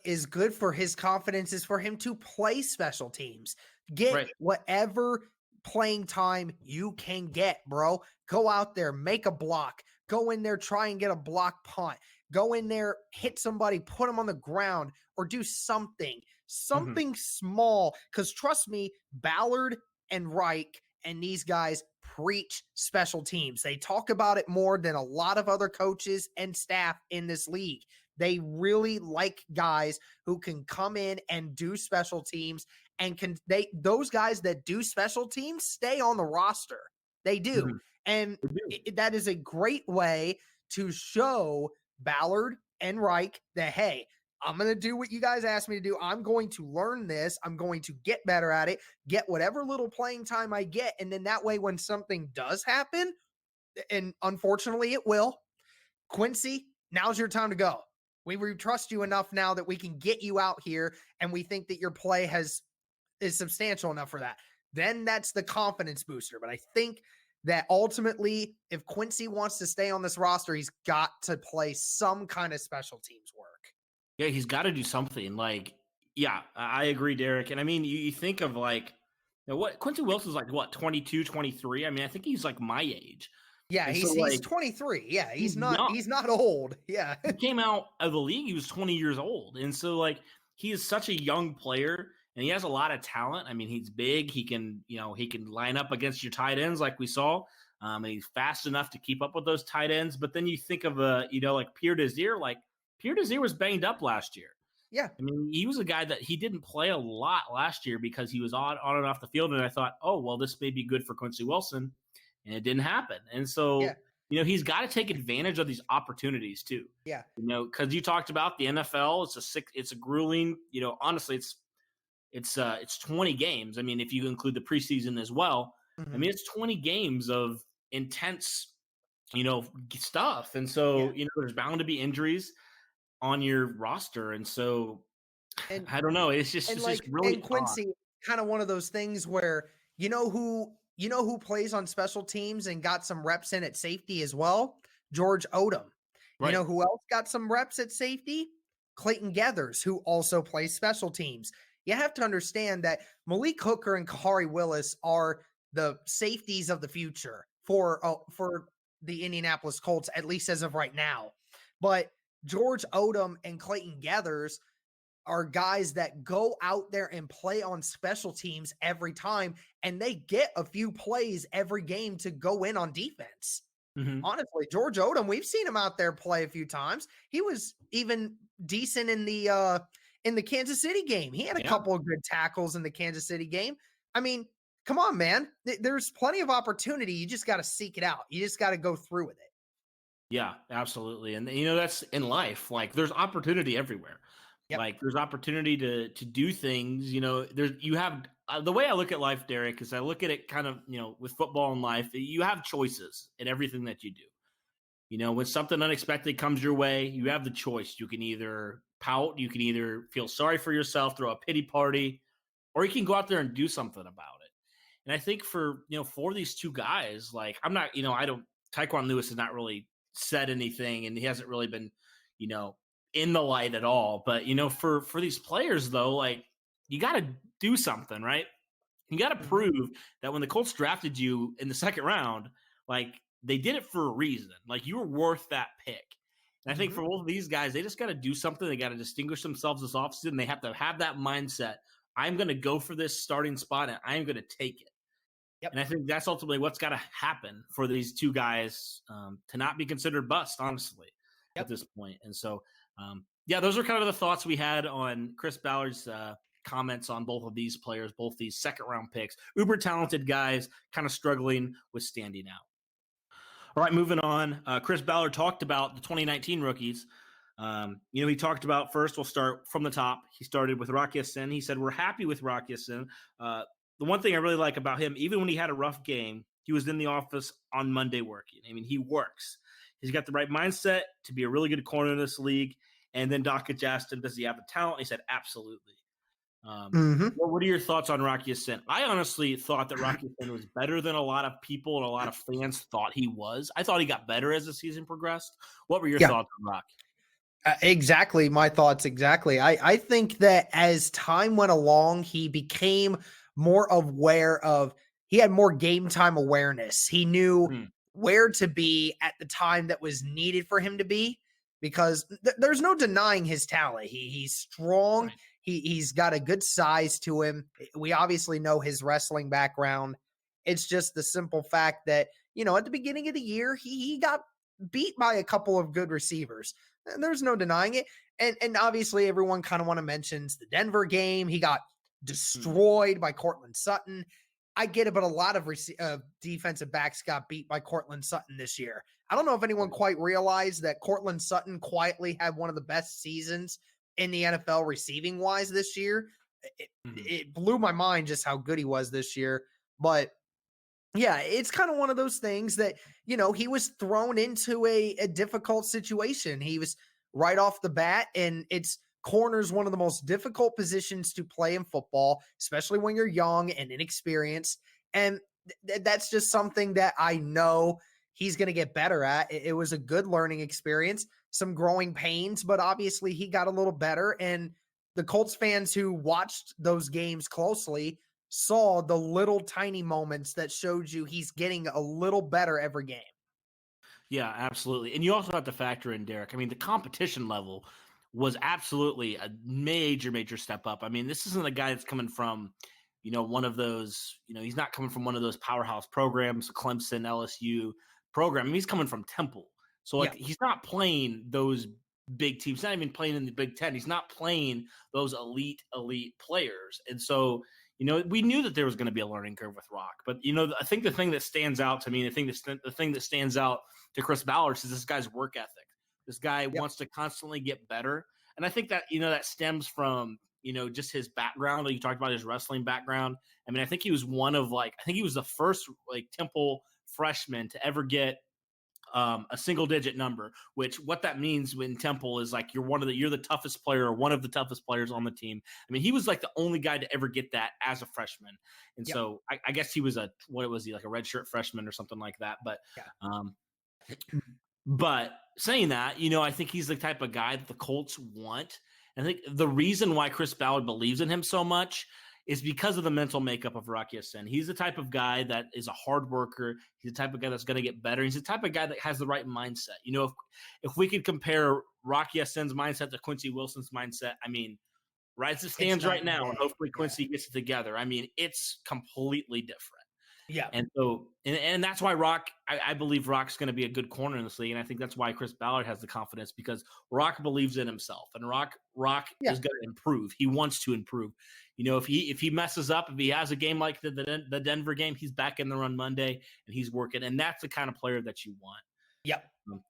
is good for his confidence is for him to play special teams. Get whatever playing time you can get, bro. Go out there, make a block. Go in there, try and get a block punt. Go in there, hit somebody, put them on the ground, or do something small. Because trust me, Ballard and Reich and these guys preach special teams. They talk about it more than a lot of other coaches and staff in this league. They really like guys who can come in and do special teams and those guys that do special teams stay on the roster. They do. Mm-hmm. And that is a great way to show Ballard and Reich that, hey, I'm going to do what you guys asked me to do. I'm going to learn this. I'm going to get better at it, get whatever little playing time I get. And then that way, when something does happen, and unfortunately it will, Quincy, now's your time to go. We trust you enough now that we can get you out here. And we think that your play is substantial enough for that. Then that's the confidence booster. But I think that ultimately, if Quincy wants to stay on this roster, he's got to play some kind of special teams work. Yeah, he's got to do something. I agree, Derek. And I mean, you think of what Quincy Wilson's 22, 23. I mean, I think he's my age. Yeah, and he's 23. Yeah, he's not old. Yeah. He came out of the league, he was 20 years old. And so he is such a young player and he has a lot of talent. I mean, he's big. He can line up against your tight ends like we saw. And he's fast enough to keep up with those tight ends. But then you think of Pierre Desir, Pierre Desir was banged up last year. Yeah. I mean, he was a guy that he didn't play a lot last year because he was on and off the field. And I thought, oh, well, this may be good for Quincy Wilson. And it didn't happen. And so, he's got to take advantage of these opportunities too. Yeah. Because you talked about the NFL. It's a grueling, honestly, it's 20 games. I mean, if you include the preseason as well, I mean, it's 20 games of intense, stuff. And so, there's bound to be injuries on your roster. And so I don't know. It's just really and Quincy, kind of one of those things where who plays on special teams and got some reps in at safety as well? George Odom. Right. You know who else got some reps at safety? Clayton Geathers, who also plays special teams. You have to understand that Malik Hooker and Kahari Willis are the safeties of the future for the Indianapolis Colts, at least as of right now. But George Odom and Clayton Geathers are guys that go out there and play on special teams every time, and they get a few plays every game to go in on defense. Mm-hmm. Honestly, George Odom, we've seen him out there play a few times. He was even decent in the Kansas City game. He had a couple of good tackles in the Kansas City game. I mean, come on, man. There's plenty of opportunity. You just got to seek it out. You just got to go through with it. Yeah, absolutely. And that's in life. Like there's opportunity everywhere. Yep. Like there's opportunity to do things, there's you have the way I look at life, Derek, is I look at it kind of, with football and life, you have choices in everything that you do. When something unexpected comes your way, you have the choice. You can either pout, you can either feel sorry for yourself, throw a pity party, or you can go out there and do something about it. And I think for these two guys, like I'm not, I don't Taekwon Lewis has not really said anything and he hasn't really been, you know, in the light at all. But for these players though, like you got to do something, right? You got to Mhm. prove that when the Colts drafted you in the second round, like they did it for a reason. Like you were worth that pick. And I think Mhm. for both of these guys, they just got to do something. They got to distinguish themselves this offseason. They have to have that mindset. I'm going to go for this starting spot and I'm going to take it. Yep. And I think that's ultimately what's got to happen for these two guys to not be considered bust, honestly, at Yep. this point. And so, yeah, those are kind of the thoughts we had on Chris Ballard's comments on both of these players, both these second round picks, uber talented guys, kind of struggling with standing out. All right, moving on. Chris Ballard talked about the 2019 rookies. He talked about first, we'll start from the top. He started with Rock Ya-Sin. He said, we're happy with Rock Ya-Sin. The one thing I really like about him, even when he had a rough game, he was in the office on Monday working. I mean, he works. He's got the right mindset to be a really good corner in this league. And then Dakich asked him, does he have the talent? He said, absolutely. Mhm. What are your thoughts on Rock Ya-Sin? I honestly thought that Rock Ya-Sin was better than a lot of people and a lot of fans thought he was. I thought he got better as the season progressed. What were your Yeah. thoughts on Rock? Exactly. My thoughts. Exactly. I think that as time went along, he became more aware of, he had more game time awareness. He knew Hmm. where to be at the time that was needed for him to be because there's no denying his talent. He's strong. Right. He's got a good size to him. We obviously know his wrestling background. It's just the simple fact that, at the beginning of the year, he got beat by a couple of good receivers. There's no denying it. And obviously everyone kind of want to mention the Denver game. He got Hmm. destroyed by Cortland Sutton. I get it, but a lot of defensive backs got beat by Cortland Sutton this year. I don't know if anyone quite realized that Cortland Sutton quietly had one of the best seasons in the NFL receiving wise this year. It blew my mind just how good he was this year. But yeah, it's kind of one of those things that, he was thrown into a difficult situation. He was right off the bat, and it's corners one of the most difficult positions to play in football, especially when you're young and inexperienced. And that's just something that I know he's going to get better at. It was a good learning experience, some growing pains, but obviously he got a little better. And the Colts fans who watched those games closely saw the little tiny moments that showed you he's getting a little better every game. Yeah, absolutely. And you also have to factor in Derek. I mean, the competition level was absolutely a major, major step up. I mean, this isn't a guy that's coming from, one of those, he's not coming from one of those powerhouse programs, Clemson, LSU program. I mean, he's coming from Temple. So, like, Yeah, he's not playing those big teams, not even playing in the Big Ten. He's not playing those elite players. And so, we knew that there was going to be a learning curve with Rock. But, I think the thing that stands out to me, the thing that stands out to Chris Ballard is this guy's work ethic. This guy yep, wants to constantly get better. And I think that, that stems from, just his background. Like you talked about his wrestling background. I mean, I think he was I think he was the first Temple freshman to ever get a single digit number, which what that means when Temple is like you're the toughest player or one of the toughest players on the team. I mean, he was like the only guy to ever get that as a freshman. And yep, so I guess he was what was he, like a redshirt freshman or something like that. yeah, Um, but saying that, I think he's the type of guy that the Colts want. And I think the reason why Chris Ballard believes in him so much is because of the mental makeup of Rock Ya-Sin. He's the type of guy that is a hard worker. He's the type of guy that's going to get better. He's the type of guy that has the right mindset. If we could compare Rock Ya-Sin's mindset to Quincy Wilson's mindset, I mean, right as it it's stands night right and now, and day. hopefully Yeah, Quincy gets it together. I mean, it's completely different. yeah, And so, and that's why Rock, I believe Rock's going to be a good corner in this league. And I think that's why Chris Ballard has the confidence because Rock believes in himself and Rock yeah. is going to improve. He wants to improve. If he messes up, if he has a game like the Denver game, he's back in there on Monday and he's working. And that's the kind of player that you want. Yep.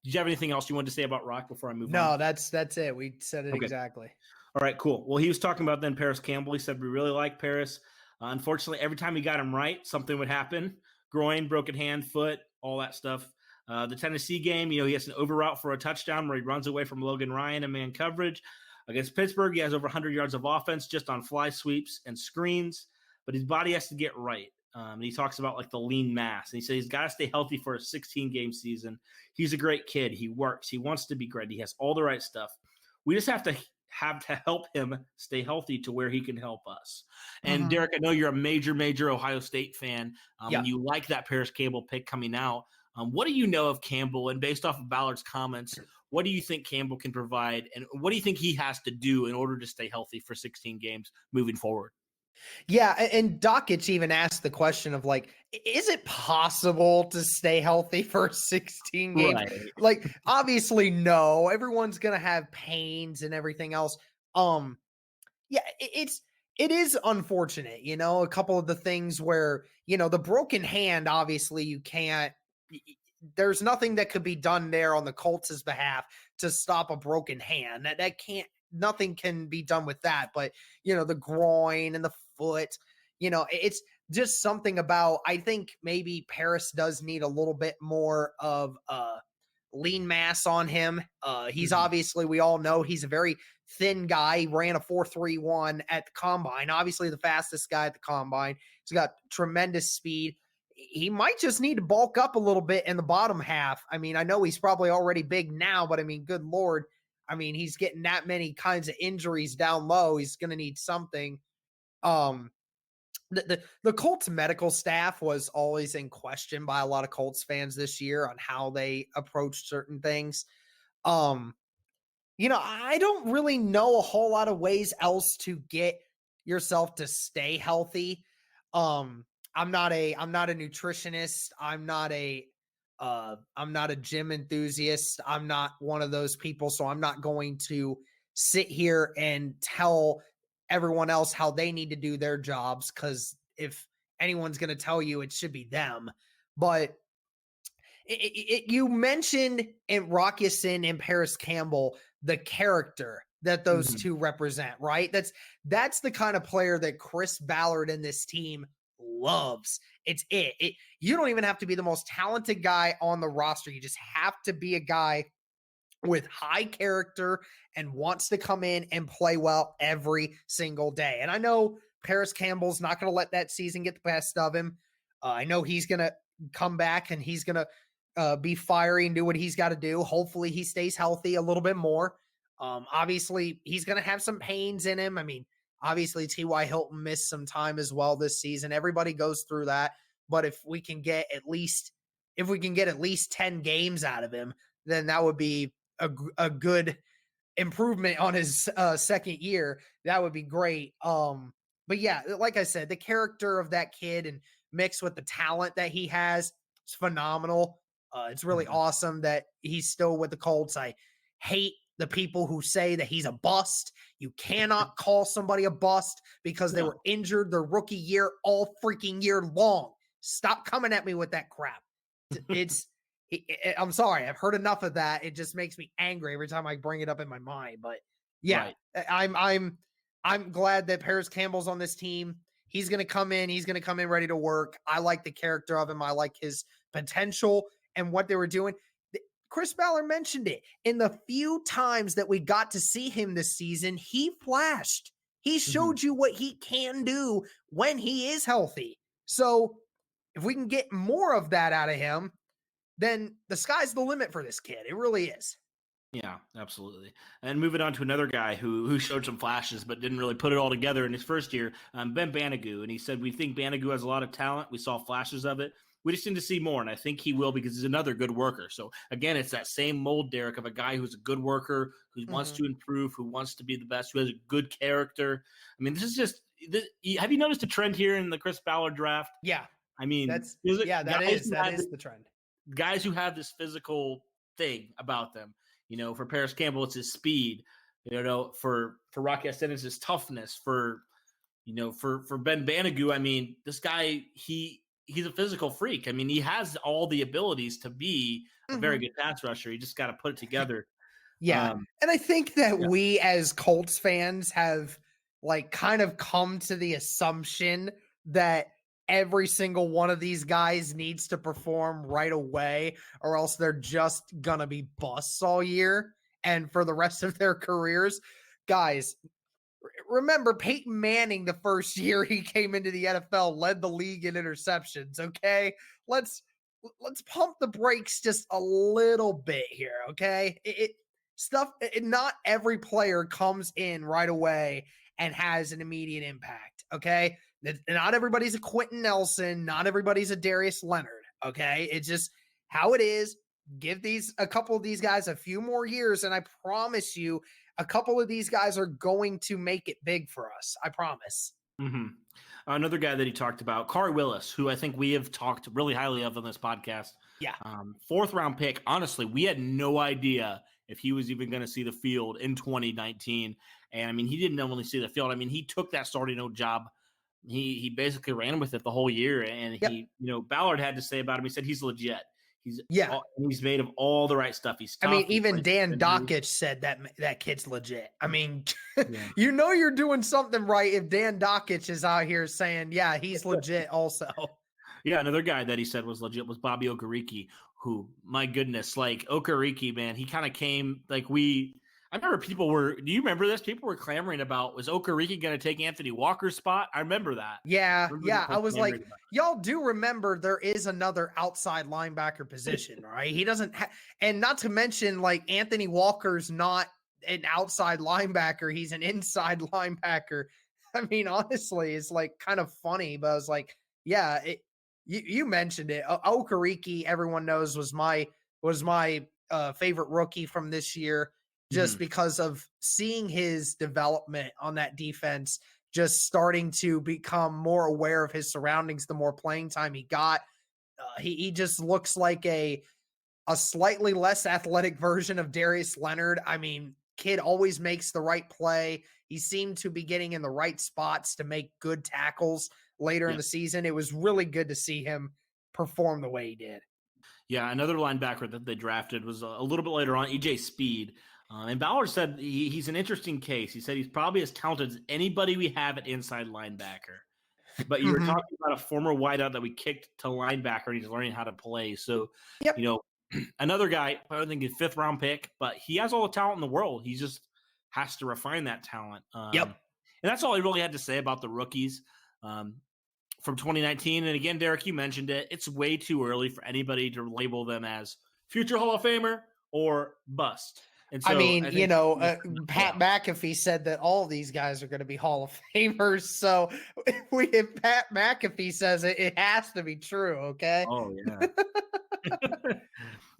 Did you have anything else you wanted to say about Rock before I move on? No, that's it. We said it exactly. All right, cool. Well, he was talking about then Paris Campbell. He said, we really like Paris. Unfortunately, every time he got him right, something would happen. Groin, broken hand, foot, all that stuff. The Tennessee game, he has an over route for a touchdown where he runs away from Logan Ryan in man coverage. Against Pittsburgh, he has over 100 yards of offense just on fly sweeps and screens, but his body has to get right. And he talks about like the lean mass. And he says he's got to stay healthy for a 16-game season. He's a great kid. He works. He wants to be great. He has all the right stuff. We just have to help him stay healthy to where he can help us. And Derek, I know you're a major Ohio State fan. And you like that Paris Campbell pick coming out. What do you know of Campbell? And based off of Ballard's comments, what do you think Campbell can provide? And what do you think he has to do in order to stay healthy for 16 games moving forward? Yeah, and Dakich even asked the question of like, is it possible to stay healthy for 16 games? Right. Like, obviously, no. Everyone's gonna have pains and everything else. Yeah, it is unfortunate, a couple of the things where, the broken hand, obviously you can't, there's nothing that could be done there on the Colts' behalf to stop a broken hand. That can't, nothing can be done with that. But, the groin and the foot, it's just something about, I think maybe Paris does need a little bit more of lean mass on him. He's obviously, we all know he's a very thin guy. He ran a 4.31 at the combine, obviously the fastest guy at the combine. He's got tremendous speed. He might just need to bulk up a little bit in the bottom half. I mean, I know he's probably already big now, but I mean, good Lord. I mean, he's getting that many kinds of injuries down low. He's going to need something. The Colts medical staff was always in question by a lot of Colts fans this year on how they approached certain things. I don't really know a whole lot of ways else to get yourself to stay healthy. I'm not a nutritionist. I'm not a gym enthusiast. I'm not one of those people. So I'm not going to sit here and tell everyone else how they need to do their jobs, because if anyone's going to tell you, it should be them. But you mentioned in Rock Ya-Sin and Paris Campbell the character that those two represent, right? That's the kind of player that Chris Ballard and this team loves. You don't even have to be the most talented guy on the roster. You just have to be a guy with high character and wants to come in and play well every single day. And I know Paris Campbell's not going to let that season get the best of him. I know he's going to come back and he's going to be fiery and do what he's got to do. Hopefully he stays healthy a little bit more. Obviously he's going to have some pains in him. I mean, obviously T.Y. Hilton missed some time as well this season. Everybody goes through that. But if we can get at least 10 games out of him, then that would be a good improvement on his second year. That would be great. But yeah, like I said, the character of that kid and mixed with the talent that he has, it's phenomenal. It's really awesome that he's still with the Colts. I hate the people who say that he's a bust. You cannot call somebody a bust because they were injured their rookie year all freaking year long. Stop coming at me with that crap. I'm sorry. I've heard enough of that. It just makes me angry every time I bring it up in my mind. But yeah, right. I'm glad that Paris Campbell's on this team. He's going to come in. He's going to come in ready to work. I like the character of him. I like his potential and what they were doing. Chris Ballard mentioned it. In the few times that we got to see him this season, he flashed. He showed you what he can do when he is healthy. So if we can get more of that out of him, then the sky's the limit for this kid. It really is. Yeah, absolutely. And moving on to another guy who showed some flashes but didn't really put it all together in his first year, Ben Banigou. And he said, we think Banigou has a lot of talent. We saw flashes of it. We just need to see more, and I think he will because he's another good worker. So, again, it's that same mold, Derek, of a guy who's a good worker, who wants to improve, who wants to be the best, who has a good character. I mean, this is just – have you noticed a trend here in the Chris Ballard draft? Yeah. I mean – that is the trend. Guys who have this physical thing about them. For Paris Campbell, it's his speed. For Rock Ya-Sin, it's his toughness. For Ben Banigou, I mean, this guy, he he's a physical freak. I mean, he has all the abilities to be a very good pass rusher. You just got to put it together. Yeah. And I think that yeah. we as Colts fans have like kind of come to the assumption that every single one of these guys needs to perform right away, or else they're just gonna be busts all year and for the rest of their careers. Guys, remember Peyton Manning, the first year he came into the NFL, led the league in interceptions. Okay, let's pump the brakes just a little bit here. Okay, not every player comes in right away and has an immediate impact. Okay, not everybody's a Quentin Nelson, not everybody's a Darius Leonard. Okay, it's just how it is. Give a couple of these guys a few more years, and I promise you, a couple of these guys are going to make it big for us. I promise. Mm-hmm. Another guy that he talked about, Kari Willis, who I think we have talked really highly of on this podcast. Yeah. 4th round pick. Honestly, we had no idea if he was even going to see the field in 2019. And I mean, he didn't only see the field. I mean, he took that starting job. He basically ran with it the whole year. And he, Ballard had to say about him, he said he's legit. He's made of all the right stuff. He's tough. I mean, even Dan Dakich said that kid's legit. I mean, you're doing something right if Dan Dakich is out here saying, yeah, he's legit also. Yeah, another guy that he said was legit was Bobby Okereke, who, my goodness, like Okereke, man, he kind of came I remember do you remember this? People were clamoring about, was Okereke going to take Anthony Walker's spot? I remember that. Yeah. I was like, y'all do remember there is another outside linebacker position, right? He doesn't and not to mention, like, Anthony Walker's not an outside linebacker. He's an inside linebacker. I mean, honestly, it's like kind of funny, but I was like, yeah, you mentioned it. Okereke, everyone knows, was my favorite rookie from this year. Just because of seeing his development on that defense, just starting to become more aware of his surroundings, the more playing time he got. He just looks like a slightly less athletic version of Darius Leonard. I mean, kid always makes the right play. He seemed to be getting in the right spots to make good tackles later in the season. It was really good to see him perform the way he did. Yeah, another linebacker that they drafted was a little bit later on, EJ Speed. And Ballard said he's an interesting case. He said he's probably as talented as anybody we have at inside linebacker. But you were talking about a former wideout that we kicked to linebacker, and he's learning how to play. So, another guy, I don't think he's 5th round pick, but he has all the talent in the world. He just has to refine that talent. And that's all I really had to say about the rookies from 2019. And again, Derek, you mentioned it. It's way too early for anybody to label them as future Hall of Famer or bust. And so, Pat McAfee said that all of these guys are going to be Hall of Famers. So if Pat McAfee says it, it has to be true. Okay. Oh yeah.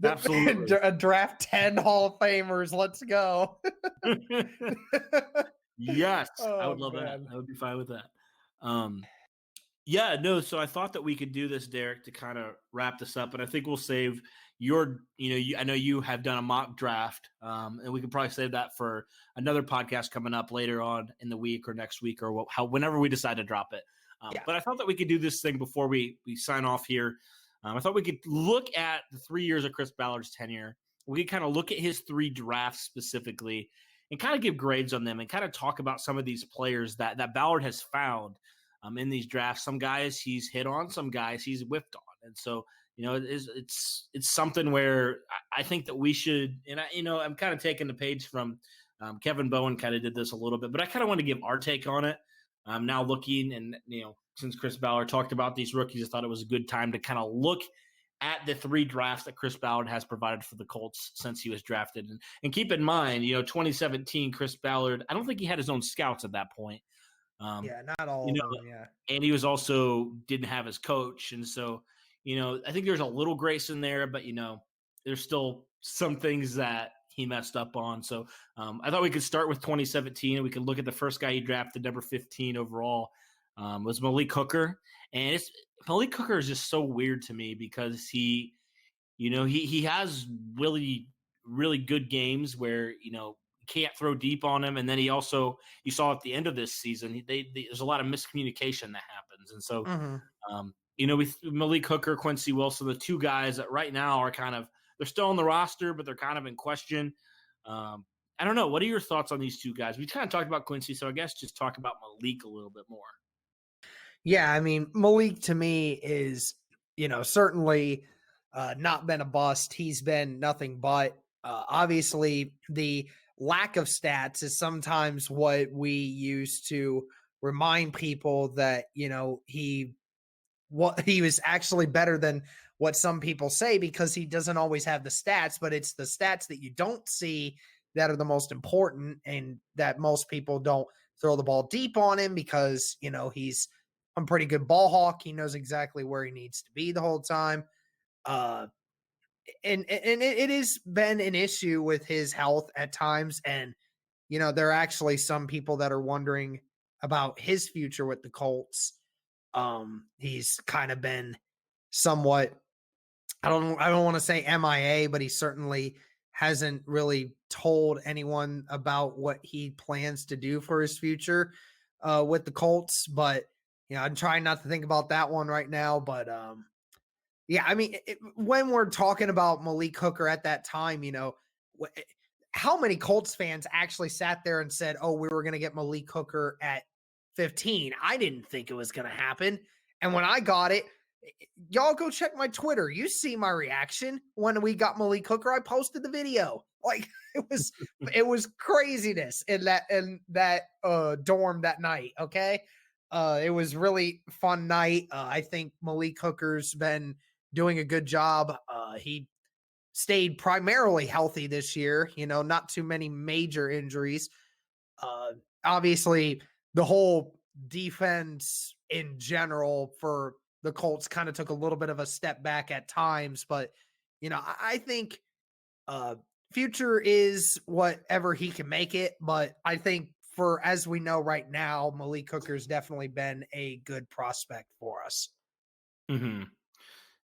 Absolutely. Draft 10 Hall of Famers. Let's go. Yes. I would love that. I would be fine with that. So I thought that we could do this, Derek, to kind of wrap this up, and I think we'll save I know you have done a mock draft, and we could probably save that for another podcast coming up later on in the week or next week or whenever we decide to drop it. But I thought that we could do this thing before we sign off here. I thought we could look at the 3 years of Chris Ballard's tenure. We could kind of look at his 3 drafts specifically and kind of give grades on them and kind of talk about some of these players that Ballard has found in these drafts. Some guys he's hit on, some guys he's whiffed on. And so, it's something where I think that we should, and I'm kind of taking the page from Kevin Bowen kind of did this a little bit, but I kind of want to give our take on it. I'm now looking, and since Chris Ballard talked about these rookies, I thought it was a good time to kind of look at the 3 drafts that Chris Ballard has provided for the Colts since he was drafted. And keep in mind, 2017, Chris Ballard, I don't think he had his own scouts at that point. Not all of them, yeah. And he was also didn't have his coach. And so, I think there's a little grace in there, but, there's still some things that he messed up on. So I thought we could start with 2017, and we could look at the first guy he drafted, number 15 overall, was Malik Hooker. And Malik Hooker is just so weird to me because he has really, really good games where, can't throw deep on him. And then he also, you saw at the end of this season, there's a lot of miscommunication that happens. And so, with Malik Hooker, Quincy Wilson, the two guys that right now are they're still on the roster, but they're kind of in question. I don't know. What are your thoughts on these two guys? We kind of talked about Quincy, so I guess just talk about Malik a little bit more. Yeah, I mean, Malik to me is, certainly not been a bust. He's been nothing but. Obviously, the lack of stats is sometimes what we use to remind people that, he was actually better than what some people say, because he doesn't always have the stats, but it's the stats that you don't see that are the most important, and that most people don't throw the ball deep on him because, he's a pretty good ball hawk. He knows exactly where he needs to be the whole time. And it has been an issue with his health at times. And, there are actually some people that are wondering about his future with the Colts. He's kind of been somewhat, I don't want to say MIA, but he certainly hasn't really told anyone about what he plans to do for his future with the Colts. But, I'm trying not to think about that one right now. But yeah, I mean, when we're talking about Malik Hooker at that time, how many Colts fans actually sat there and said, oh, we were going to get Malik Hooker at 15? I didn't think it was going to happen. And when I got it, y'all go check my Twitter. You see my reaction when we got Malik Hooker. I posted the video. Like, it was craziness in that dorm that night. Okay. It was really fun night. I think Malik Hooker's been doing a good job. He stayed primarily healthy this year, not too many major injuries. Obviously the whole defense in general for the Colts kind of took a little bit of a step back at times, but I think future is whatever he can make it. But I think as we know right now, Malik Hooker's definitely been a good prospect for us. Mm-hmm.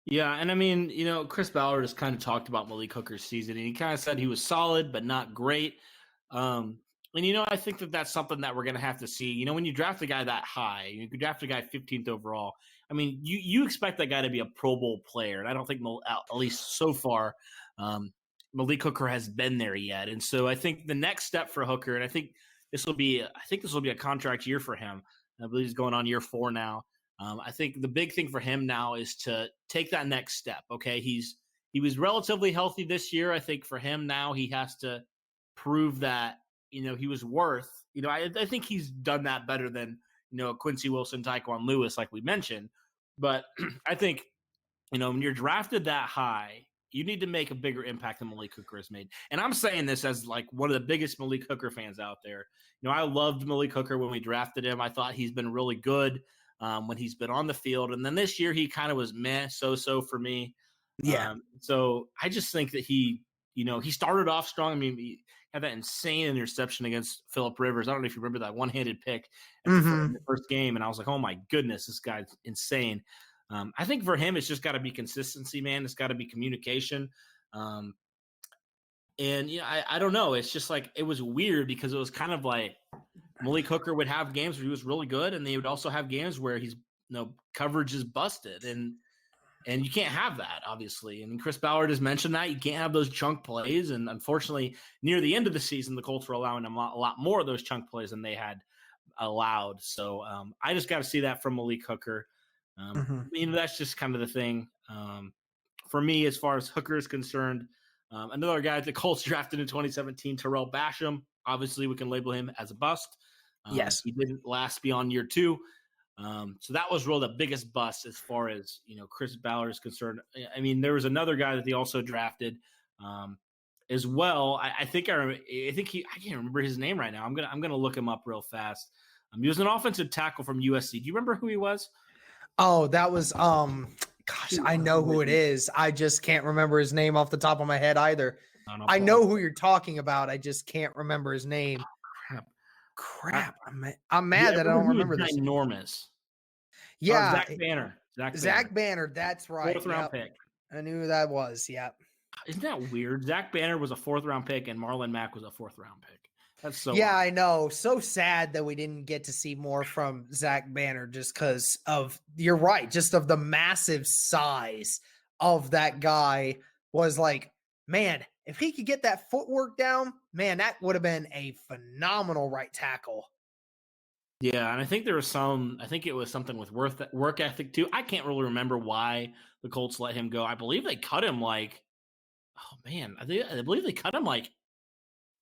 Yeah, and I mean, Chris Ballard has kind of talked about Malik Hooker's season, and he kind of said he was solid but not great. And I think that's something that we're going to have to see. When you draft a guy that high, you draft a guy 15th overall. I mean, you expect that guy to be a Pro Bowl player, and I don't think, at least so far, Malik Hooker has been there yet. And so I think the next step for Hooker, and I think this will be a contract year for him. I believe he's going on year 4 now. I think the big thing for him now is to take that next step. Okay, he was relatively healthy this year. I think for him now, he has to prove that he was worth. I think he's done that better than Quincy Wilson, Tyquan Lewis, like we mentioned. But I think when you're drafted that high, you need to make a bigger impact than Malik Hooker has made. And I'm saying this as like one of the biggest Malik Hooker fans out there. I loved Malik Hooker when we drafted him. I thought he's been really good when he's been on the field. And then this year he kind of was so for me. Yeah. So I just think that he started off strong. I mean, he had that insane interception against Phillip Rivers. I don't know if you remember that one-handed pick in the first game. And I was like, oh my goodness, this guy's insane. I think for him, it's just got to be consistency, man. It's got to be communication. And I don't know. It's just like, it was weird because it was kind of like Malik Hooker would have games where he was really good, and they would also have games where he's coverage is busted, and you can't have that, obviously. And Chris Ballard has mentioned that you can't have those chunk plays. And unfortunately, near the end of the season, the Colts were allowing him a lot more of those chunk plays than they had allowed. So I just got to see that from Malik Hooker. That's just kind of the thing for me as far as Hooker is concerned. Another guy the Colts drafted in 2017, Terrell Basham. Obviously, we can label him as a bust. Yes. He didn't last beyond year 2. So that was really the biggest bust as far as, Chris Ballard is concerned. I mean, there was another guy that they also drafted as well. I think I can't remember his name right now. I'm gonna look him up real fast. He was an offensive tackle from USC. Do you remember who he was? Oh, that was gosh, I know who it is. I just can't remember his name off the top of my head either. I know who you're talking about. I just can't remember his name. Oh, crap. I'm mad that I don't remember this. Enormous. Yeah. Zach Banner. Zach Banner. That's right. 4th round pick. I knew who that was. Yeah. Isn't that weird? Zach Banner was a 4th round pick and Marlon Mack was a 4th round pick. That's so Yeah, odd. I know. So sad that we didn't get to see more from Zach Banner just because of, you're right, just of the massive size of that guy. Was like, man, if he could get that footwork down, man, that would have been a phenomenal right tackle. Yeah, and I think there was I think it was something with work ethic too. I can't really remember why the Colts let him go. I believe they cut him oh man, I believe they cut him like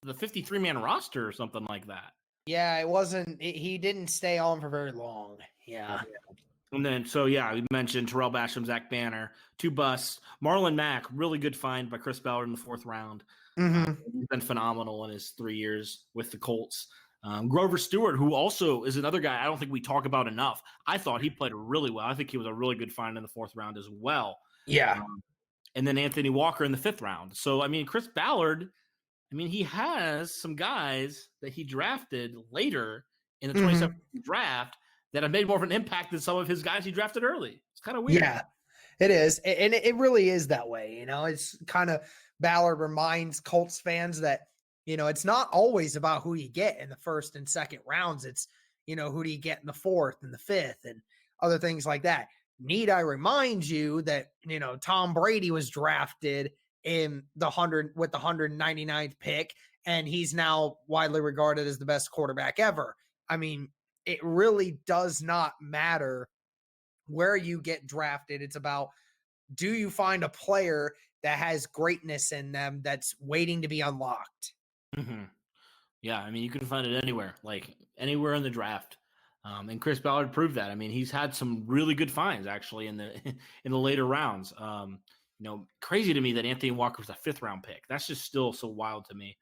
the 53-man roster or something like that. Yeah, it wasn't, he didn't stay on for very long. Yeah. And then, so yeah, we mentioned Terrell Basham, Zach Banner, 2 busts. Marlon Mack, really good find by Chris Ballard in the 4th round. He's been phenomenal in his 3 years with the Colts. Grover Stewart, who also is another guy I don't think we talk about enough. I thought he played really well. I think he was a really good find in the 4th round as well. Yeah. And then Anthony Walker in the 5th round. So, I mean, Chris Ballard, I mean, he has some guys that he drafted later in the 2017 draft that have made more of an impact than some of his guys he drafted early. It's kind of weird. Yeah, it is. And it really is that way. You know, it's kind of, Ballard reminds Colts fans that, you know, it's not always about who you get in the 1st and 2nd rounds. It's, you know, who do you get in the 4th and the 5th and other things like that. Need I remind you that, you know, Tom Brady was drafted in the 199th pick, and he's now widely regarded as the best quarterback ever. I mean, it really does not matter where you get drafted. It's about, do you find a player that has greatness in them that's waiting to be unlocked? Mm-hmm. Yeah, I mean, you can find it anywhere, like anywhere in the draft. And Chris Ballard proved that. I mean, he's had some really good finds actually in the in the later rounds. You know, crazy to me that Anthony Walker was a 5th round pick. That's just still so wild to me.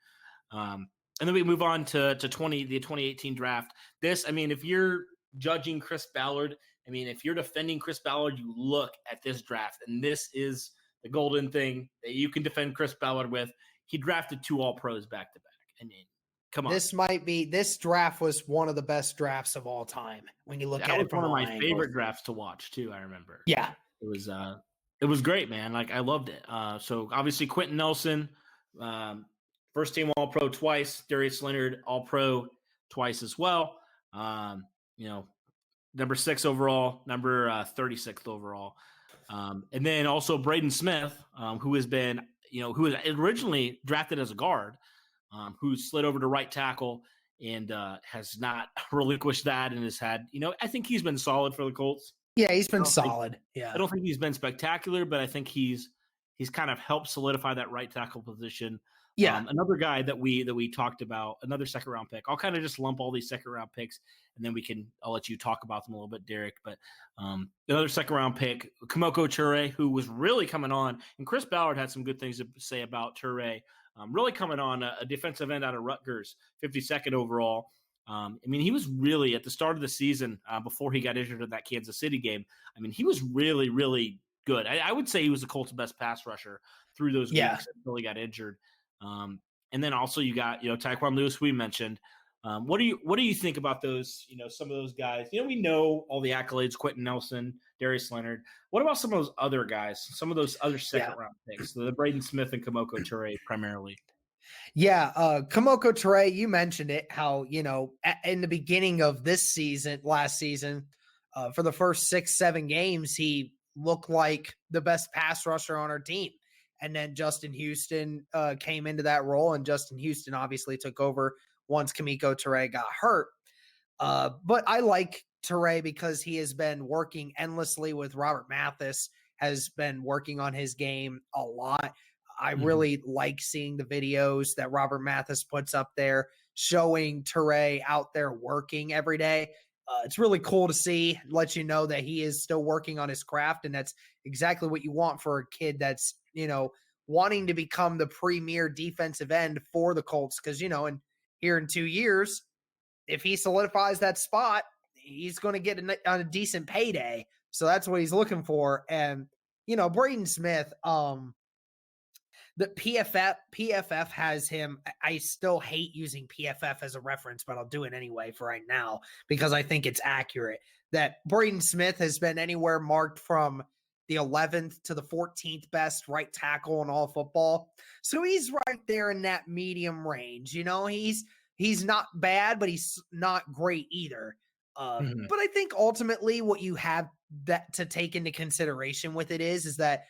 And then we move on to the 2018 draft. This, I mean, if you're judging Chris Ballard, I mean, if you're defending Chris Ballard, you look at this draft, and this is the golden thing that you can defend Chris Ballard with. He drafted 2 All-Pros back to back. I mean, come on. This draft was one of the best drafts of all time when you look That at was it from one of my angles. favorite drafts to watch too. I remember. Yeah. It was great, man. Like, I loved it. So obviously Quentin Nelson, first team All Pro twice. Darius Leonard All Pro twice as well. You know, number 6 overall, number 36th overall. And then also Braden Smith, who has been, you know, who was originally drafted as a guard, who slid over to right tackle and has not relinquished that, and has had, you know, I think he's been solid for the Colts. Yeah, he's been solid. I don't think he's been spectacular, but I think he's kind of helped solidify that right tackle position. Yeah. Another guy that we talked about, another 2nd round pick. I'll kind of just lump all these 2nd round picks, and then I'll let you talk about them a little bit, Derek. But another 2nd round pick, Kamoko Toure, who was really coming on, and Chris Ballard had some good things to say about Toure. Really coming on, a defensive end out of Rutgers, 52nd overall. I mean, he was really at the start of the season before he got injured in that Kansas City game. I mean, he was really, really good. I would say he was the Colts' best pass rusher through those weeks until he got injured. And then also you got, you know, Tyquan Lewis, we mentioned. What do you think about those, you know, some of those guys? You know, we know all the accolades, Quentin Nelson, Darius Leonard. What about some of those other guys, some of those other 2nd round picks, the Braden Smith and Kamoko Toure primarily? Yeah, Kamoko Toure, you mentioned it, how, you know, in the beginning of last season, for the first 6-7 games, he looked like the best pass rusher on our team. And then Justin Houston came into that role, and Justin Houston obviously took over once Kamoko Toure got hurt. But I like Toure because he has been working endlessly with Robert Mathis, has been working on his game a lot. I really like seeing the videos that Robert Mathis puts up there showing Toure out there working every day. It's really cool to see, let you know that he is still working on his craft. And that's exactly what you want for a kid that's, you know, wanting to become the premier defensive end for the Colts. Cause, you know, here in 2 years, if he solidifies that spot, he's going to get a decent payday. So that's what he's looking for. And, you know, Braden Smith, the PFF has him. I still hate using PFF as a reference, but I'll do it anyway for right now because I think it's accurate. That Braden Smith has been anywhere marked from the 11th to the 14th best right tackle in all football. So he's right there in that medium range. You know, he's he's not bad, but he's not great either. But I think ultimately what you have that to take into consideration with it is that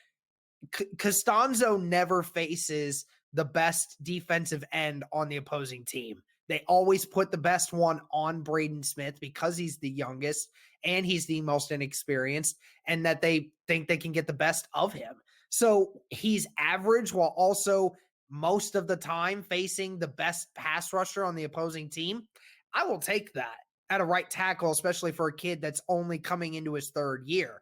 Costanzo never faces the best defensive end on the opposing team. They always put the best one on Braden Smith because he's the youngest and he's the most inexperienced, and that they think they can get the best of him. So he's average while also most of the time facing the best pass rusher on the opposing team. I will take that at a right tackle, especially for a kid that's only coming into his third year.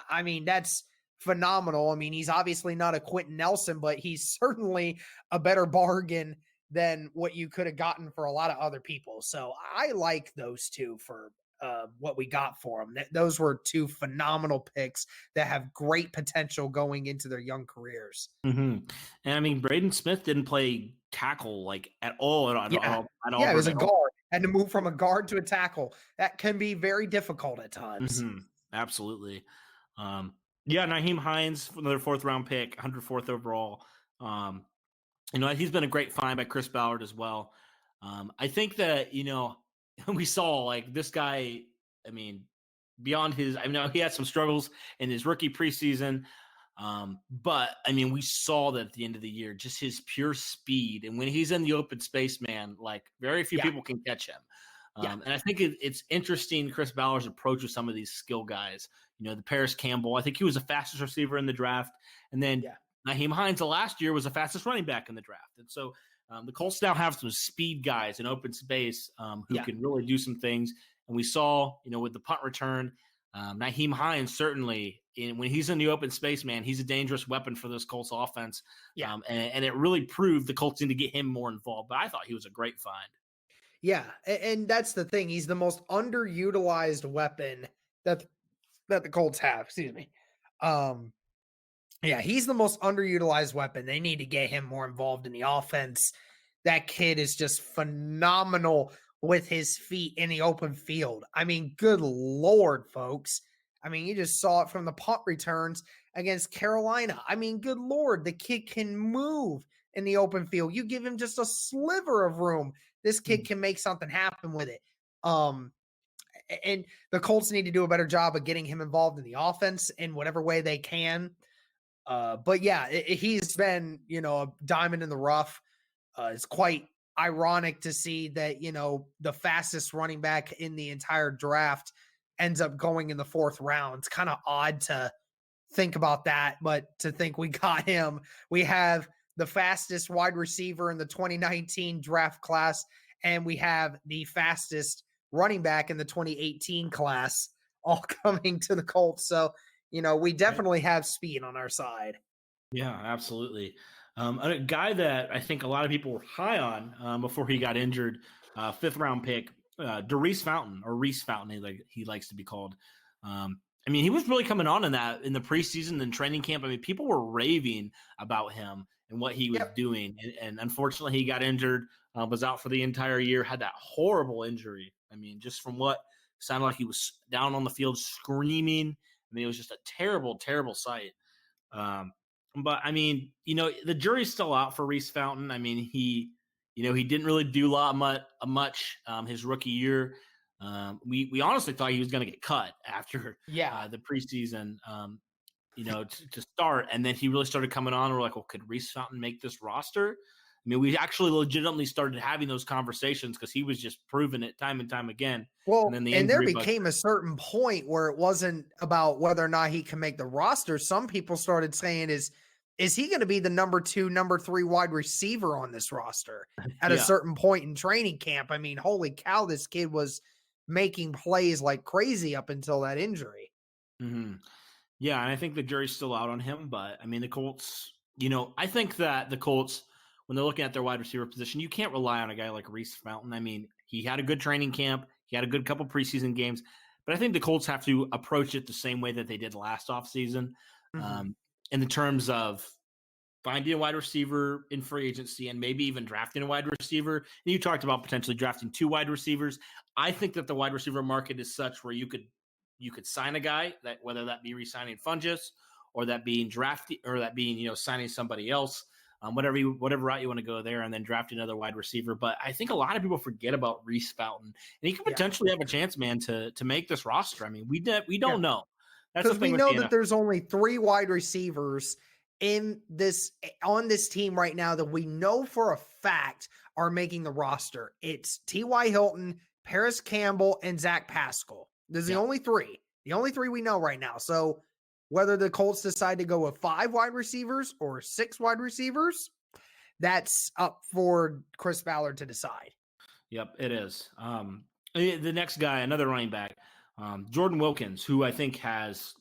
I mean, that's phenomenal. I mean, he's obviously not a Quentin Nelson, but he's certainly a better bargain than what you could have gotten for a lot of other people. So I like those two for what we got for them. Those were two phenomenal picks that have great potential going into their young careers. And I mean, Braden Smith didn't play tackle like at all. Yeah, it was a guard. Had to move from a guard to a tackle. That can be very difficult at times. Absolutely. Nyheim Hines, another 4th round pick, 104th overall. He's been a great find by Chris Ballard as well. I think that, we saw like this guy, I mean, beyond his, I know he had some struggles in his rookie preseason. But I mean, we saw that at the end of the year, just his pure speed. And when he's in the open space, man, like very few people can catch him. And I think it's interesting, Chris Ballard's approach with some of these skill guys. The Paris Campbell, I think he was the fastest receiver in the draft. And then Nyheim Hines last year was the fastest running back in the draft. And so the Colts now have some speed guys in open space who can really do some things. And we saw, with the punt return, Nyheim Hines certainly, when he's in the open space, man, he's a dangerous weapon for this Colts offense. And it really proved the Colts need to get him more involved. But I thought he was a great find. Yeah, and that's the thing. He's the most underutilized weapon that the Colts have. Excuse me. He's the most underutilized weapon. They need to get him more involved in the offense. That kid is just phenomenal with his feet in the open field. I mean, good Lord, folks. I mean, you just saw it from the punt returns against Carolina. I mean, good Lord, the kid can move in the open field. You give him just a sliver of room, this kid can make something happen with it. And the Colts need to do a better job of getting him involved in the offense in whatever way they can. But he's been, a diamond in the rough. It's quite ironic to see that, the fastest running back in the entire draft ends up going in the 4th round. It's kind of odd to think about that, but to think we got him. We have the fastest wide receiver in the 2019 draft class, and we have the fastest running back in the 2018 class all coming to the Colts. So, we definitely have speed on our side. Yeah, absolutely. A guy that I think a lot of people were high on before he got injured, 5th round pick, Reese Fountain, or Reese Fountain, like he likes to be called. I mean, he was really coming on in the preseason and training camp. I mean, people were raving about him and what he was doing. And unfortunately, he got injured, was out for the entire year, had that horrible injury. I mean, just from what sounded like he was down on the field screaming. I mean, it was just a terrible, terrible sight. But I mean, the jury's still out for Reese Fountain. I mean, he didn't really do much his rookie year. We honestly thought he was going to get cut after the preseason, to start. And then he really started coming on. We're like, well, could Reese Fountain make this roster? I mean, we actually legitimately started having those conversations because he was just proving it time and time again. Well, and there became a certain point where it wasn't about whether or not he can make the roster. Some people started saying, is he going to be the number 2, number 3 wide receiver on this roster at a certain point in training camp? I mean, holy cow, this kid was making plays like crazy up until that injury. Yeah, and I think the jury's still out on him. But, I mean, the Colts, I think that the Colts, when they're looking at their wide receiver position, you can't rely on a guy like Reese Fountain. I mean, he had a good training camp. He had a good couple preseason games. But I think the Colts have to approach it the same way that they did last offseason in the terms of finding a wide receiver in free agency and maybe even drafting a wide receiver. And you talked about potentially drafting 2 wide receivers. I think that the wide receiver market is such where you could sign a guy, that whether that be re-signing Funchess or that being drafted or that being, signing somebody else. whatever route you want to go there, and then draft another wide receiver. But I think a lot of people forget about Reese Fountain, and he could potentially have a chance, man, to make this roster. I mean, we don't know. That's the Because thing we with know the that NFL. there's only 3 wide receivers on this team right now that we know for a fact are making the roster. It's T.Y. Hilton, Paris Campbell, and Zach Pascal. There's the only 3. The only 3 we know right now. So whether the Colts decide to go with 5 wide receivers or 6 wide receivers, that's up for Chris Ballard to decide. Yep, it is. The next guy, another running back, Jordan Wilkins, who I think has,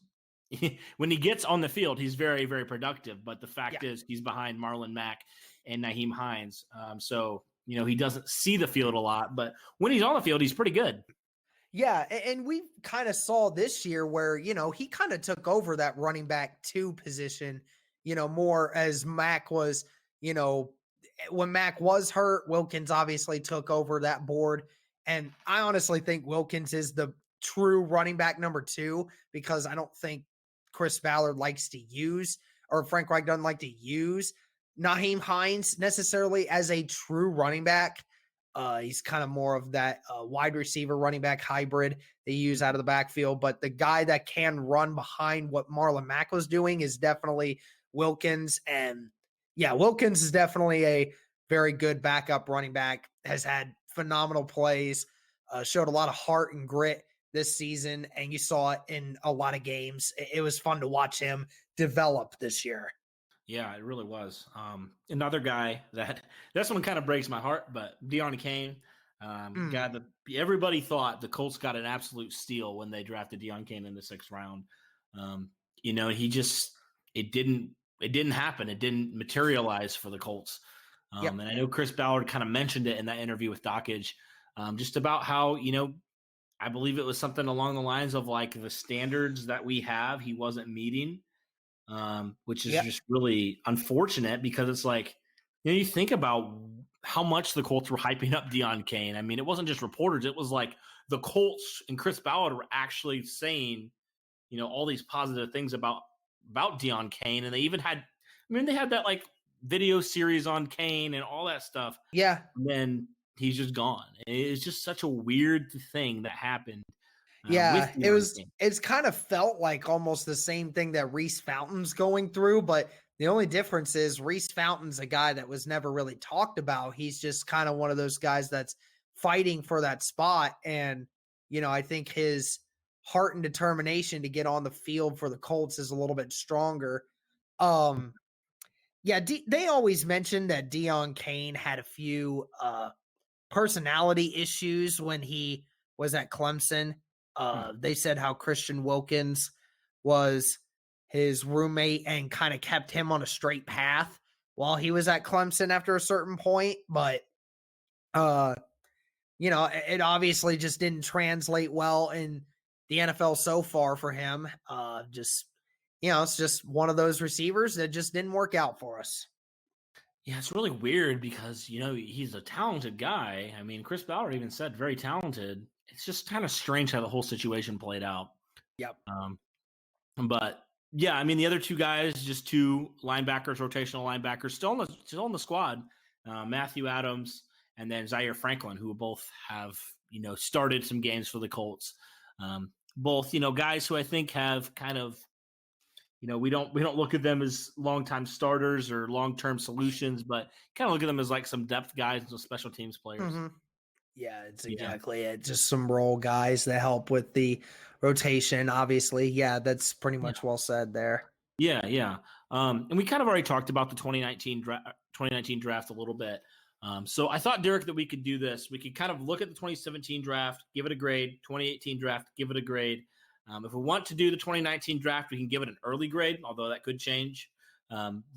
when he gets on the field, he's very, very productive. But the fact is he's behind Marlon Mack and Naheem Hines. So, he doesn't see the field a lot. But when he's on the field, he's pretty good. Yeah, and we kind of saw this year where, he kind of took over that running back 2 position, more as Mac was, when Mac was hurt, Wilkins obviously took over that board. And I honestly think Wilkins is the true running back number 2 because I don't think Chris Ballard likes to use, or Frank Reich doesn't like to use Naheem Hines necessarily as a true running back. He's kind of more of that wide receiver running back hybrid they use out of the backfield. But the guy that can run behind what Marlon Mack was doing is definitely Wilkins. And yeah, Wilkins is definitely a very good backup running back, has had phenomenal plays, showed a lot of heart and grit this season. And you saw it in a lot of games. It was fun to watch him develop this year. Yeah, it really was. Another guy this one kind of breaks my heart, but Deon Cain, guy that everybody thought the Colts got an absolute steal when they drafted Deon Cain in the 6th round. It didn't happen. It didn't materialize for the Colts. And I know Chris Ballard kind of mentioned it in that interview with Dakich, just about how, I believe it was something along the lines of like the standards that we have, he wasn't meeting. Which is just really unfortunate because it's like, you think about how much the Colts were hyping up Deon Cain. I mean, it wasn't just reporters. It was like the Colts and Chris Ballard were actually saying, all these positive things about Deon Cain. And they even had, they had that like video series on Cain and all that stuff. Yeah. And then he's just gone. It's just such a weird thing that happened. It's kind of felt like almost the same thing that Reese Fountain's going through, but the only difference is Reese Fountain's a guy that was never really talked about. He's just kind of one of those guys that's fighting for that spot. And, I think his heart and determination to get on the field for the Colts is a little bit stronger. They always mentioned that Deon Cain had a few personality issues when he was at Clemson. They said how Christian Wilkins was his roommate and kind of kept him on a straight path while he was at Clemson after a certain point. But, it obviously just didn't translate well in the NFL so far for him. It's just one of those receivers that just didn't work out for us. Yeah, it's really weird because, he's a talented guy. I mean, Chris Ballard even said very talented. It's just kind of strange how the whole situation played out. Yep. But yeah, the other 2 guys, just 2 linebackers, rotational linebackers, still in the squad. Matthew Adams and then Zaire Franklin, who both have, started some games for the Colts. Both, guys who I think have kind of, we don't look at them as long-time starters or long-term solutions, but kind of look at them as like some depth guys and some special teams players. Mm-hmm. Yeah, it's exactly it. Just some role guys that help with the rotation, obviously. Yeah, that's pretty much well said there. Yeah. And we kind of already talked about the 2019 draft a little bit. So I thought, Derek, that we could do this. We could kind of look at the 2017 draft, give it a grade, 2018 draft, give it a grade. If we want to do the 2019 draft, we can give it an early grade, although that could change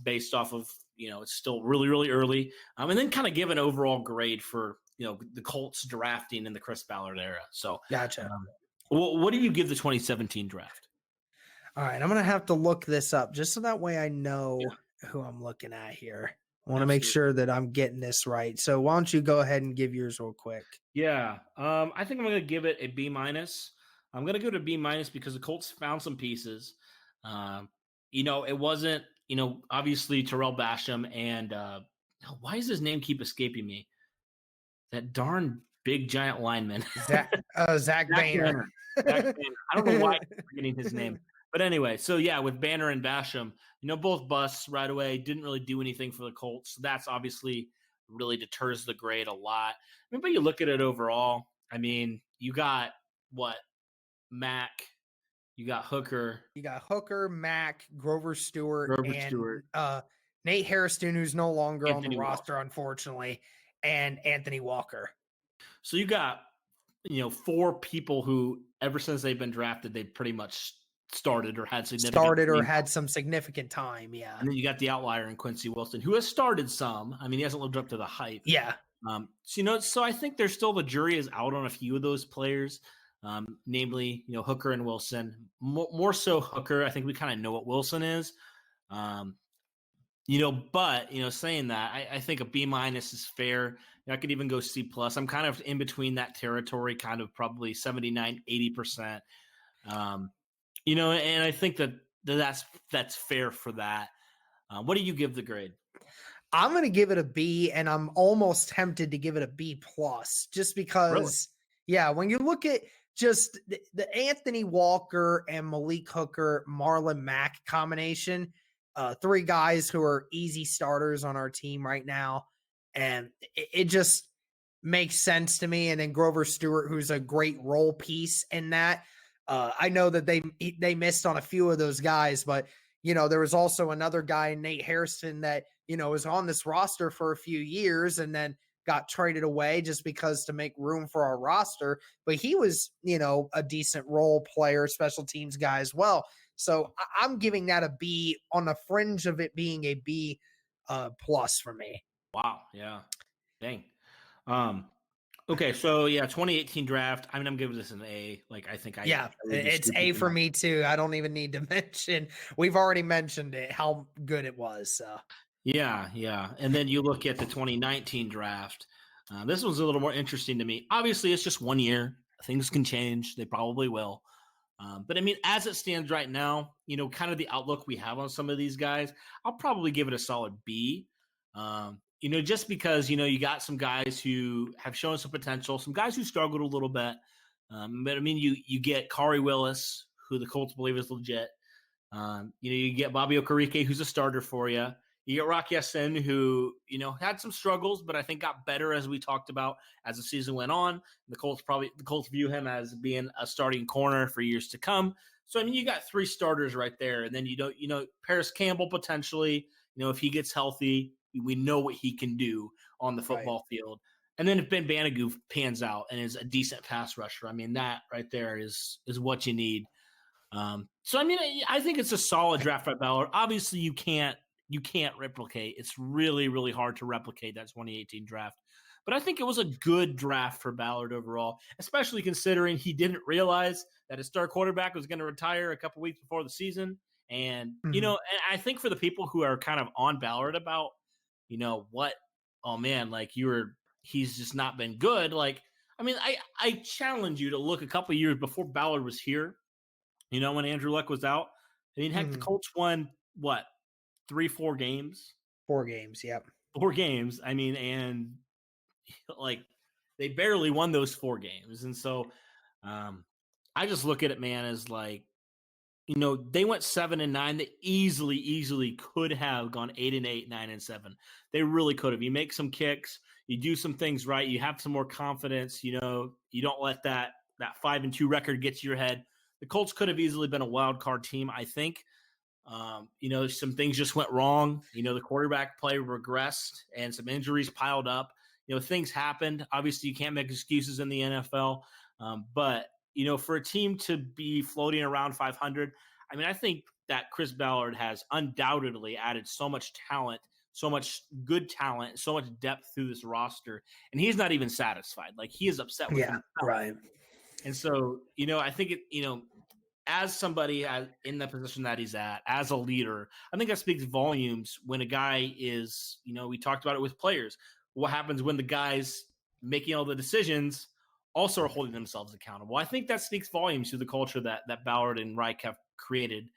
based off of, it's still really, really early. And then kind of give an overall grade for, the Colts drafting in the Chris Ballard era. So gotcha. What do you give the 2017 draft? All right, I'm going to have to look this up just so that way I know who I'm looking at here. I want to make sure that I'm getting this right. So why don't you go ahead and give yours real quick? Yeah, I think I'm going to give it a B-. I'm going to go to B- because the Colts found some pieces. It wasn't obviously Terrell Basham and why does his name keep escaping me? That darn big giant lineman. Zach Banner. Zach Banner. I don't know why I'm forgetting his name. But anyway, so yeah, with Banner and Basham, both busts right away, didn't really do anything for the Colts. So that's obviously really deters the grade a lot. But you look at it overall, you got what? Mack, you got Hooker. You got Hooker, Mack, Grover Stewart, Stewart. Nate Hairston, who's no longer on the roster, Walker. Unfortunately, and Anthony Walker. So you got, 4 people who, ever since they've been drafted, they pretty much started or had some significant time. Yeah. And then you got the outlier in Quincy Wilson, who has started some. He hasn't lived up to the hype. Yeah. So I think there's still, the jury is out on a few of those players, namely, Hooker and Wilson. More so Hooker. I think we kind of know what Wilson is. But saying that, I think a B- is fair. I could even go C+. I'm kind of in between that territory, kind of probably 79, 80%. And I think that's fair for that. What do you give the grade? I'm going to give it a B, and I'm almost tempted to give it a B+, just because, really? Yeah, when you look at just the Anthony Walker and Malik Hooker, Marlon Mack combination, 3 guys who are easy starters on our team right now, and it just makes sense to me. And then Grover Stewart, who's a great role piece in that. I know that they missed on a few of those guys, but there was also another guy, Nate Hairston, that was on this roster for a few years and then got traded away just because to make room for our roster. But he was, a decent role player, special teams guy as well. So I'm giving that a B, on the fringe of it being a B plus for me. Wow. Yeah. Dang. Okay. So yeah, 2018 draft. I'm giving this an A. It's A for me too. I don't even need to mention. We've already mentioned it, how good it was. So. Yeah. And then you look at the 2019 draft. This one's a little more interesting to me. Obviously, it's just 1 year. Things can change. They probably will. But as it stands right now, kind of the outlook we have on some of these guys, I'll probably give it a solid B. Just because, you got some guys who have shown some potential, some guys who struggled a little bit. But you get Kari Willis, who the Colts believe is legit. You get Bobby Okereke, who's a starter for you. You get Rock Ya-Sin, who, had some struggles, but I think got better, as we talked about, as the season went on. The Colts view him as being a starting corner for years to come. So, you got 3 starters right there. And then, Paris Campbell potentially, if he gets healthy, we know what he can do on the football field. And then if Ben Banagoo pans out and is a decent pass rusher, that right there is what you need. So, I think it's a solid draft by Ballard. Obviously, you can't replicate. It's really, really hard to replicate that 2018 draft. But I think it was a good draft for Ballard overall, especially considering he didn't realize that his star quarterback was going to retire a couple weeks before the season. And, and I think for the people who are kind of on Ballard about, he's just not been good. I challenge you to look a couple years before Ballard was here, when Andrew Luck was out. Heck, the Colts won, 3-4 games? 4 games, yep. 4 games. And they barely won those 4 games. And so I just look at it, man, as they went 7-9. They easily could have gone 8-8, 9-7. They really could have. You make some kicks, you do some things right, you have some more confidence, you don't let that 5-2 record get to your head. The Colts could have easily been a wild card team, I think. Some things just went wrong. The quarterback play regressed and some injuries piled up. Things happened. Obviously, you can't make excuses in the NFL. But for a team to be floating around 500, I think that Chris Ballard has undoubtedly added so much talent, so much good talent, so much depth through this roster. And he's not even satisfied. He is upset with himself. Right. And so, I think as somebody in the position that he's at, as a leader, I think that speaks volumes when a guy is, we talked about it with players. What happens when the guys making all the decisions also are holding themselves accountable? I think that speaks volumes to the culture that Ballard and Reich have created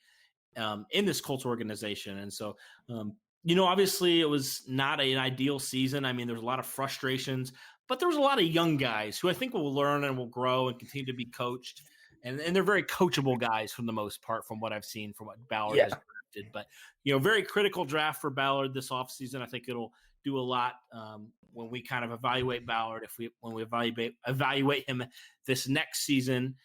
in this Colts organization. And so, obviously it was not an ideal season. I mean, there's a lot of frustrations, but there was a lot of young guys who I think will learn and will grow and continue to be coached. And they're very coachable guys for the most part, from what I've seen, from what Ballard has drafted. But, very critical draft for Ballard this offseason. I think it'll do a lot when we kind of evaluate Ballard, when we evaluate him this next season.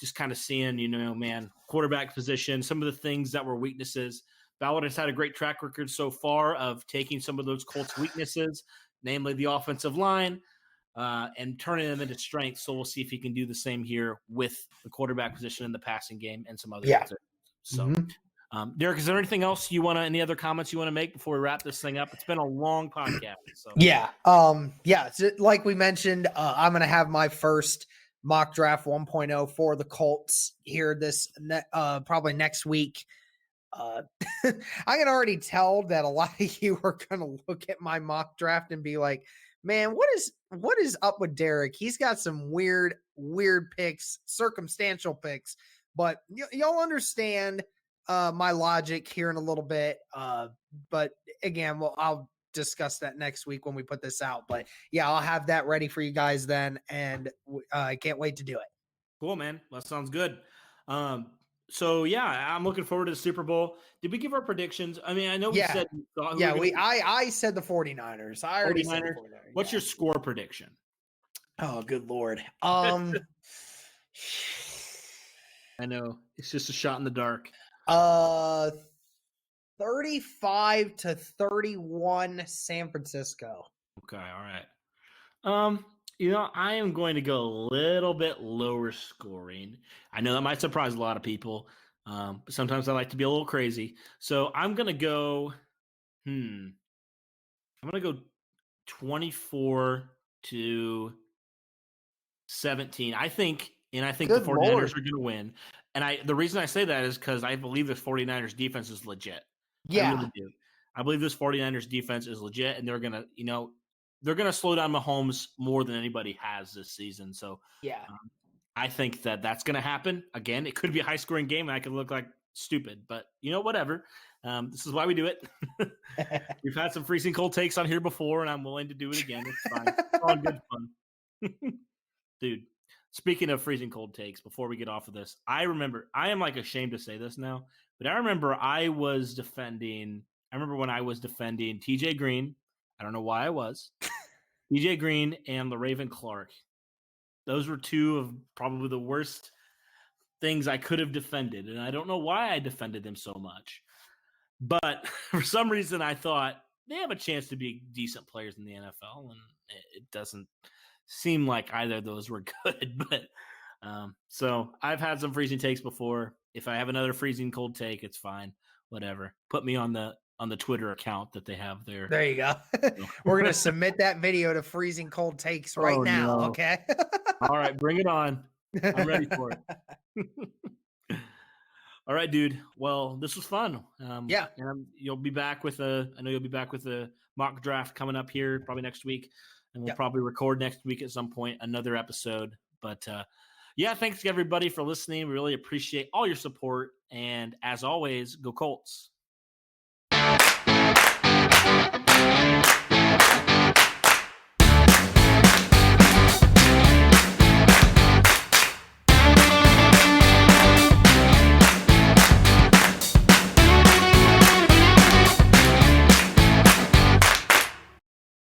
Just kind of seeing, quarterback position, some of the things that were weaknesses. Ballard has had a great track record so far of taking some of those Colts weaknesses, namely the offensive line, and turning them into strengths. So we'll see if he can do the same here with the quarterback position in the passing game and some other positions. So, Derek, is there anything else any other comments you want to make before we wrap this thing up? It's been a long podcast. So. So like we mentioned, I'm going to have my first mock draft 1.0 for the Colts here probably next week. I can already tell that a lot of you are going to look at my mock draft and be like, man, what is up with Derek? He's got some weird picks, circumstantial picks, but you'll understand my logic here in a little bit. But again, I'll discuss that next week when we put this out. But yeah, I'll have that ready for you guys then, and I can't wait to do it. Cool, man. That sounds good. So yeah, I'm looking forward to the Super Bowl. Did we give our predictions? I mean, I know we said I said the 49ers. I already said the 49ers. What's your score prediction? Oh, good Lord. I know it's just a shot in the dark. 35-31 San Francisco. Okay, all right. I am going to go a little bit lower scoring. I know that might surprise a lot of people, but sometimes I like to be a little crazy. So I'm going to go, 24-17. I think the 49ers are going to win. And the reason I say that is because I believe this 49ers defense is legit. Yeah. I really do. I believe this 49ers defense is legit, and they're going to, they're going to slow down Mahomes more than anybody has this season. So yeah, I think that's going to happen. Again, it could be a high-scoring game, and I could look like stupid, but whatever. This is why we do it. We've had some freezing cold takes on here before, and I'm willing to do it again. It's fine. It's all good fun. Dude, speaking of freezing cold takes, before we get off of this, I am like ashamed to say this now, but I remember when I was defending TJ Green. I don't know why I was. TJ Green and LaRaven Clark. Those were two of probably the worst things I could have defended. And I don't know why I defended them so much. But for some reason, I thought they have a chance to be decent players in the NFL. And it doesn't seem like either of those were good. But so I've had some freezing takes before. If I have another freezing cold take, it's fine. Whatever. Put me on the Twitter account that they have there. There you go. We're going to submit that video to Freezing Cold Takes right now. No. Okay. All right. Bring it on. I'm ready for it. All right, dude. Well, this was fun. Yeah. And you'll be back with I know you'll be back with a mock draft coming up here probably next week. And we'll probably record next week at some point, another episode. But yeah, thanks everybody for listening. We really appreciate all your support. And as always, go Colts.